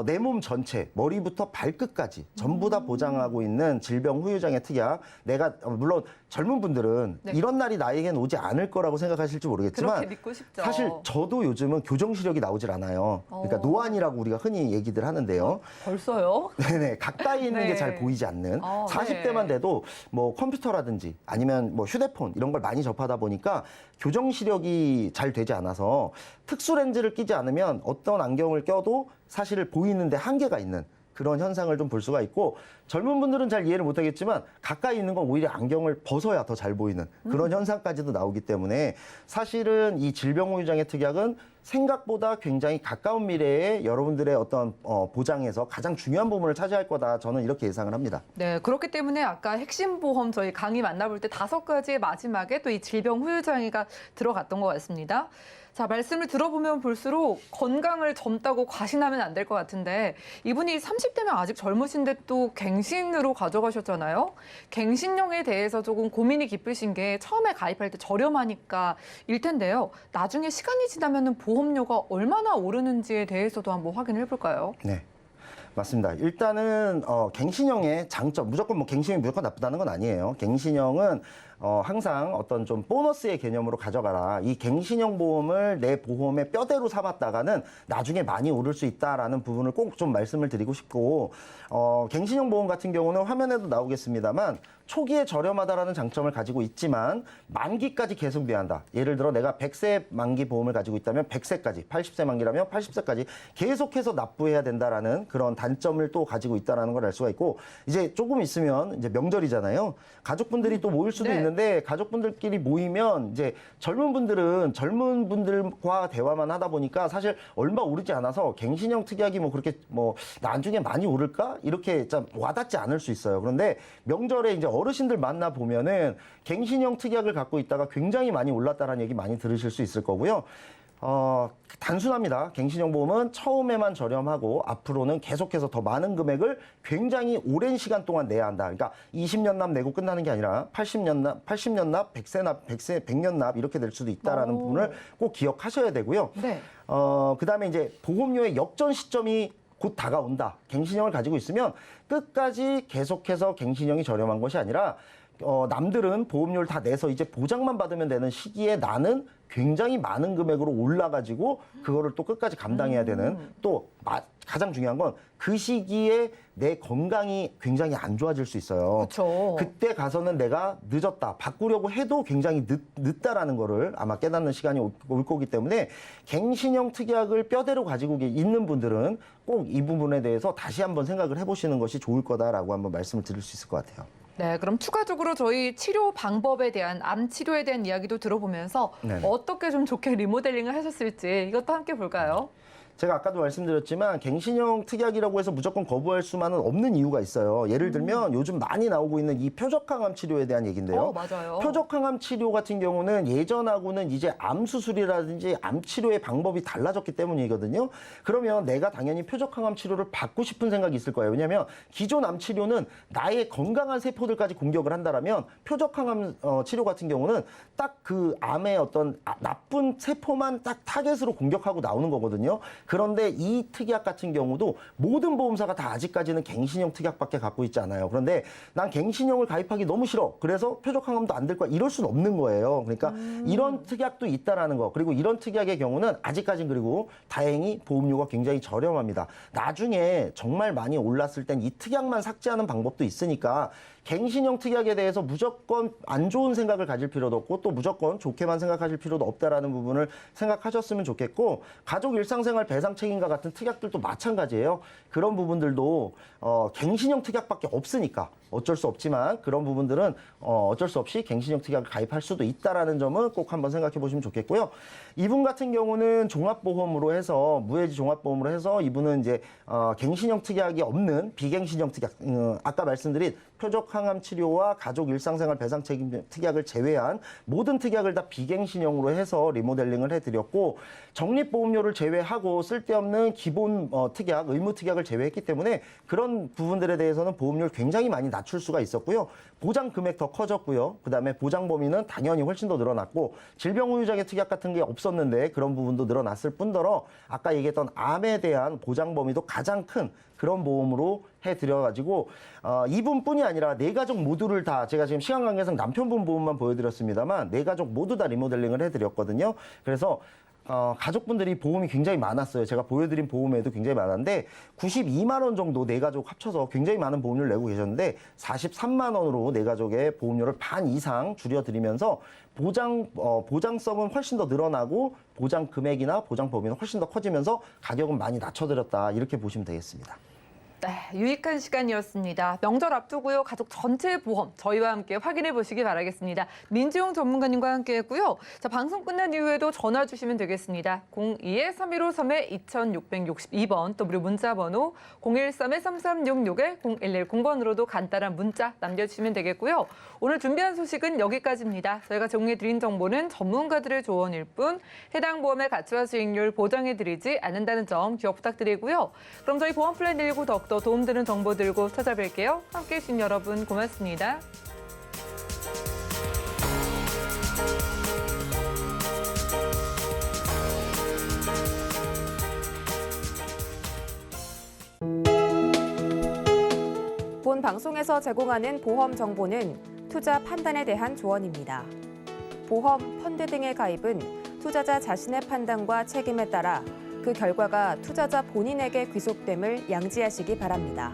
내 몸 전체, 머리부터 발끝까지 전부 다 보장하고 있는 질병 후유장애 특약. 내가 물론 젊은 분들은 네. 이런 날이 나에겐 오지 않을 거라고 생각하실지 모르겠지만 그렇게 믿고 싶죠. 사실 저도 요즘은 교정 시력이 나오질 않아요. 그러니까 노안이라고 우리가 흔히 얘기들 하는데요. 벌써요? 네네, 가까이 있는 네. 게 잘 보이지 않는 아, 40대만 네. 돼도 뭐 컴퓨터라든지 아니면 뭐 휴대폰 이런 걸 많이 접하다 보니까 교정 시력이 잘 되지 않아서 특수 렌즈를 끼지 않으면 어떤 안경을 껴도 사실 보이는데 한계가 있는 그런 현상을 좀 볼 수가 있고 젊은 분들은 잘 이해를 못하겠지만 가까이 있는 건 오히려 안경을 벗어야 더 잘 보이는 그런 현상까지도 나오기 때문에 사실은 이 질병후유장애 특약은 생각보다 굉장히 가까운 미래에 여러분들의 어떤 보장에서 가장 중요한 부분을 차지할 거다 저는 이렇게 예상을 합니다. 네, 그렇기 때문에 아까 핵심 보험 저희 강의 만나볼 때 5가지의 마지막에 또 이 질병 후유장애가 들어갔던 것 같습니다. 자, 말씀을 들어보면 볼수록 건강을 젊다고 과신하면 안 될 것 같은데 이분이 30대면 아직 젊으신데 또 갱신으로 가져가셨잖아요. 갱신형에 대해서 조금 고민이 깊으신 게 처음에 가입할 때 저렴하니까 일 텐데요. 나중에 시간이 지나면 보험료가 얼마나 오르는지에 대해서도 한번 확인해 볼까요? 네. 맞습니다. 일단은 갱신형의 장점, 무조건 뭐 갱신형이 무조건 나쁘다는 건 아니에요. 갱신형은 항상 어떤 좀 보너스의 개념으로 가져가라. 이 갱신형 보험을 내 보험의 뼈대로 삼았다가는 나중에 많이 오를 수 있다라는 부분을 꼭 좀 말씀을 드리고 싶고, 갱신형 보험 같은 경우는 화면에도 나오겠습니다만 초기에 저렴하다라는 장점을 가지고 있지만 만기까지 계속 비한다. 예를 들어 내가 100세 만기 보험을 가지고 있다면 100세까지, 80세 만기라면 80세까지 계속해서 납부해야 된다라는 그런 단점을 또 가지고 있다라는 걸 알 수가 있고, 이제 조금 있으면 이제 명절이잖아요. 가족분들이 또 모일 수도 네. 있는데 가족분들끼리 모이면 이제 젊은 분들은 젊은 분들과 대화만 하다 보니까 사실 얼마 오르지 않아서 갱신형 특약이 뭐 그렇게 뭐 나중에 많이 오를까 이렇게 좀 와닿지 않을 수 있어요. 그런데 명절에 이제 어르신들 만나 보면은 갱신형 특약을 갖고 있다가 굉장히 많이 올랐다는 얘기 많이 들으실 수 있을 거고요. 단순합니다. 갱신형 보험은 처음에만 저렴하고 앞으로는 계속해서 더 많은 금액을 굉장히 오랜 시간 동안 내야 한다. 그러니까 20년 납 내고 끝나는 게 아니라 80년 납, 100세 납, 100년 납 이렇게 될 수도 있다라는 부분을 꼭 기억하셔야 되고요. 네. 그다음에 이제 보험료의 역전 시점이 곧 다가온다. 갱신형을 가지고 있으면 끝까지 계속해서 갱신형이 저렴한 것이 아니라 남들은 보험료를 다 내서 이제 보장만 받으면 되는 시기에 나는 굉장히 많은 금액으로 올라가지고 그거를 또 끝까지 감당해야 되는 또 가장 중요한 건 그 시기에 내 건강이 굉장히 안 좋아질 수 있어요. 그렇죠. 그때 가서는 내가 늦었다. 바꾸려고 해도 굉장히 늦다라는 거를 아마 깨닫는 시간이 올 거기 때문에 갱신형 특약을 뼈대로 가지고 있는 분들은 꼭 이 부분에 대해서 다시 한번 생각을 해보시는 것이 좋을 거다라고 한번 말씀을 드릴 수 있을 것 같아요. 네, 그럼 추가적으로 저희 치료 방법에 대한 암 치료에 대한 이야기도 들어보면서 네네. 어떻게 좀 좋게 리모델링을 하셨을지 이것도 함께 볼까요? 제가 아까도 말씀드렸지만 갱신형 특약이라고 해서 무조건 거부할 수만은 없는 이유가 있어요. 예를 들면 요즘 많이 나오고 있는 이 표적항암 치료에 대한 얘기인데요. 맞아요. 표적항암 치료 같은 경우는 예전하고는 이제 암 수술이라든지 암 치료의 방법이 달라졌기 때문이거든요. 그러면 내가 당연히 표적항암 치료를 받고 싶은 생각이 있을 거예요. 왜냐하면 기존 암 치료는 나의 건강한 세포들까지 공격을 한다라면 표적항암 치료 같은 경우는 딱 그 암의 어떤 나쁜 세포만 딱 타겟으로 공격하고 나오는 거거든요. 그런데 이 특약 같은 경우도 모든 보험사가 다 아직까지는 갱신형 특약밖에 갖고 있지 않아요. 그런데 난 갱신형을 가입하기 너무 싫어. 그래서 표적항암도 안 될 거야. 이럴 수는 없는 거예요. 그러니까 이런 특약도 있다라는 거. 그리고 이런 특약의 경우는 아직까지는 그리고 다행히 보험료가 굉장히 저렴합니다. 나중에 정말 많이 올랐을 땐 이 특약만 삭제하는 방법도 있으니까 갱신형 특약에 대해서 무조건 안 좋은 생각을 가질 필요도 없고 또 무조건 좋게만 생각하실 필요도 없다라는 부분을 생각하셨으면 좋겠고, 가족 일상생활 배상 책임과 같은 특약들도 마찬가지예요. 그런 부분들도 갱신형 특약밖에 없으니까 어쩔 수 없지만 그런 부분들은 어쩔 수 없이 갱신형 특약을 가입할 수도 있다라는 점은 꼭 한번 생각해 보시면 좋겠고요. 이분 같은 경우는 종합보험으로 해서 무해지 종합보험으로 해서 이분은 이제 갱신형 특약이 없는 비갱신형 특약, 아까 말씀드린 표적항암 치료와 가족 일상생활 배상 책임 특약을 제외한 모든 특약을 다 비갱신형으로 해서 리모델링을 해드렸고, 적립보험료를 제외하고 쓸데없는 기본 특약, 의무 특약을 제외했기 때문에 그런 부분들에 대해서는 보험료를 굉장히 많이 낮출 수가 있었고요. 보장 금액 더 커졌고요. 그다음에 보장 범위는 당연히 훨씬 더 늘어났고 질병의료자계 특약 같은 게 없었는데 그런 부분도 늘어났을 뿐더러 아까 얘기했던 암에 대한 보장 범위도 가장 큰 그런 보험으로 해드려가지고 이분뿐이 아니라 네 가족 모두를 다 제가 지금 시간 관계상 남편분 보험만 보여드렸습니다만 네 가족 모두 다 리모델링을 해드렸거든요. 그래서 가족분들이 보험이 굉장히 많았어요. 제가 보여드린 보험에도 굉장히 많았는데 92만 원 정도 네 가족 합쳐서 굉장히 많은 보험료를 내고 계셨는데 43만 원으로 네 가족의 보험료를 반 이상 줄여드리면서 보장성은 훨씬 더 늘어나고 보장 금액이나 보장 범위는 훨씬 더 커지면서 가격은 많이 낮춰드렸다 이렇게 보시면 되겠습니다. 네, 유익한 시간이었습니다. 명절 앞두고요. 가족 전체 보험 저희와 함께 확인해 보시기 바라겠습니다. 민지용 전문가님과 함께했고요. 자, 방송 끝난 이후에도 전화 주시면 되겠습니다. 02-315-2662번 또 무료 문자 번호 013-3366-0110번으로도 간단한 문자 남겨주시면 되겠고요. 오늘 준비한 소식은 여기까지입니다. 저희가 정리해드린 정보는 전문가들의 조언일 뿐 해당 보험의 가치와 수익률 보장해드리지 않는다는 점 기억 부탁드리고요. 그럼 저희 보험 플랜 19 더욱더 도움되는 정보 들고 찾아뵐게요. 함께해 주신 여러분 고맙습니다. 본 방송에서 제공하는 보험 정보는 투자 판단에 대한 조언입니다. 보험, 펀드 등의 가입은 투자자 자신의 판단과 책임에 따라 그 결과가 투자자 본인에게 귀속됨을 양지하시기 바랍니다.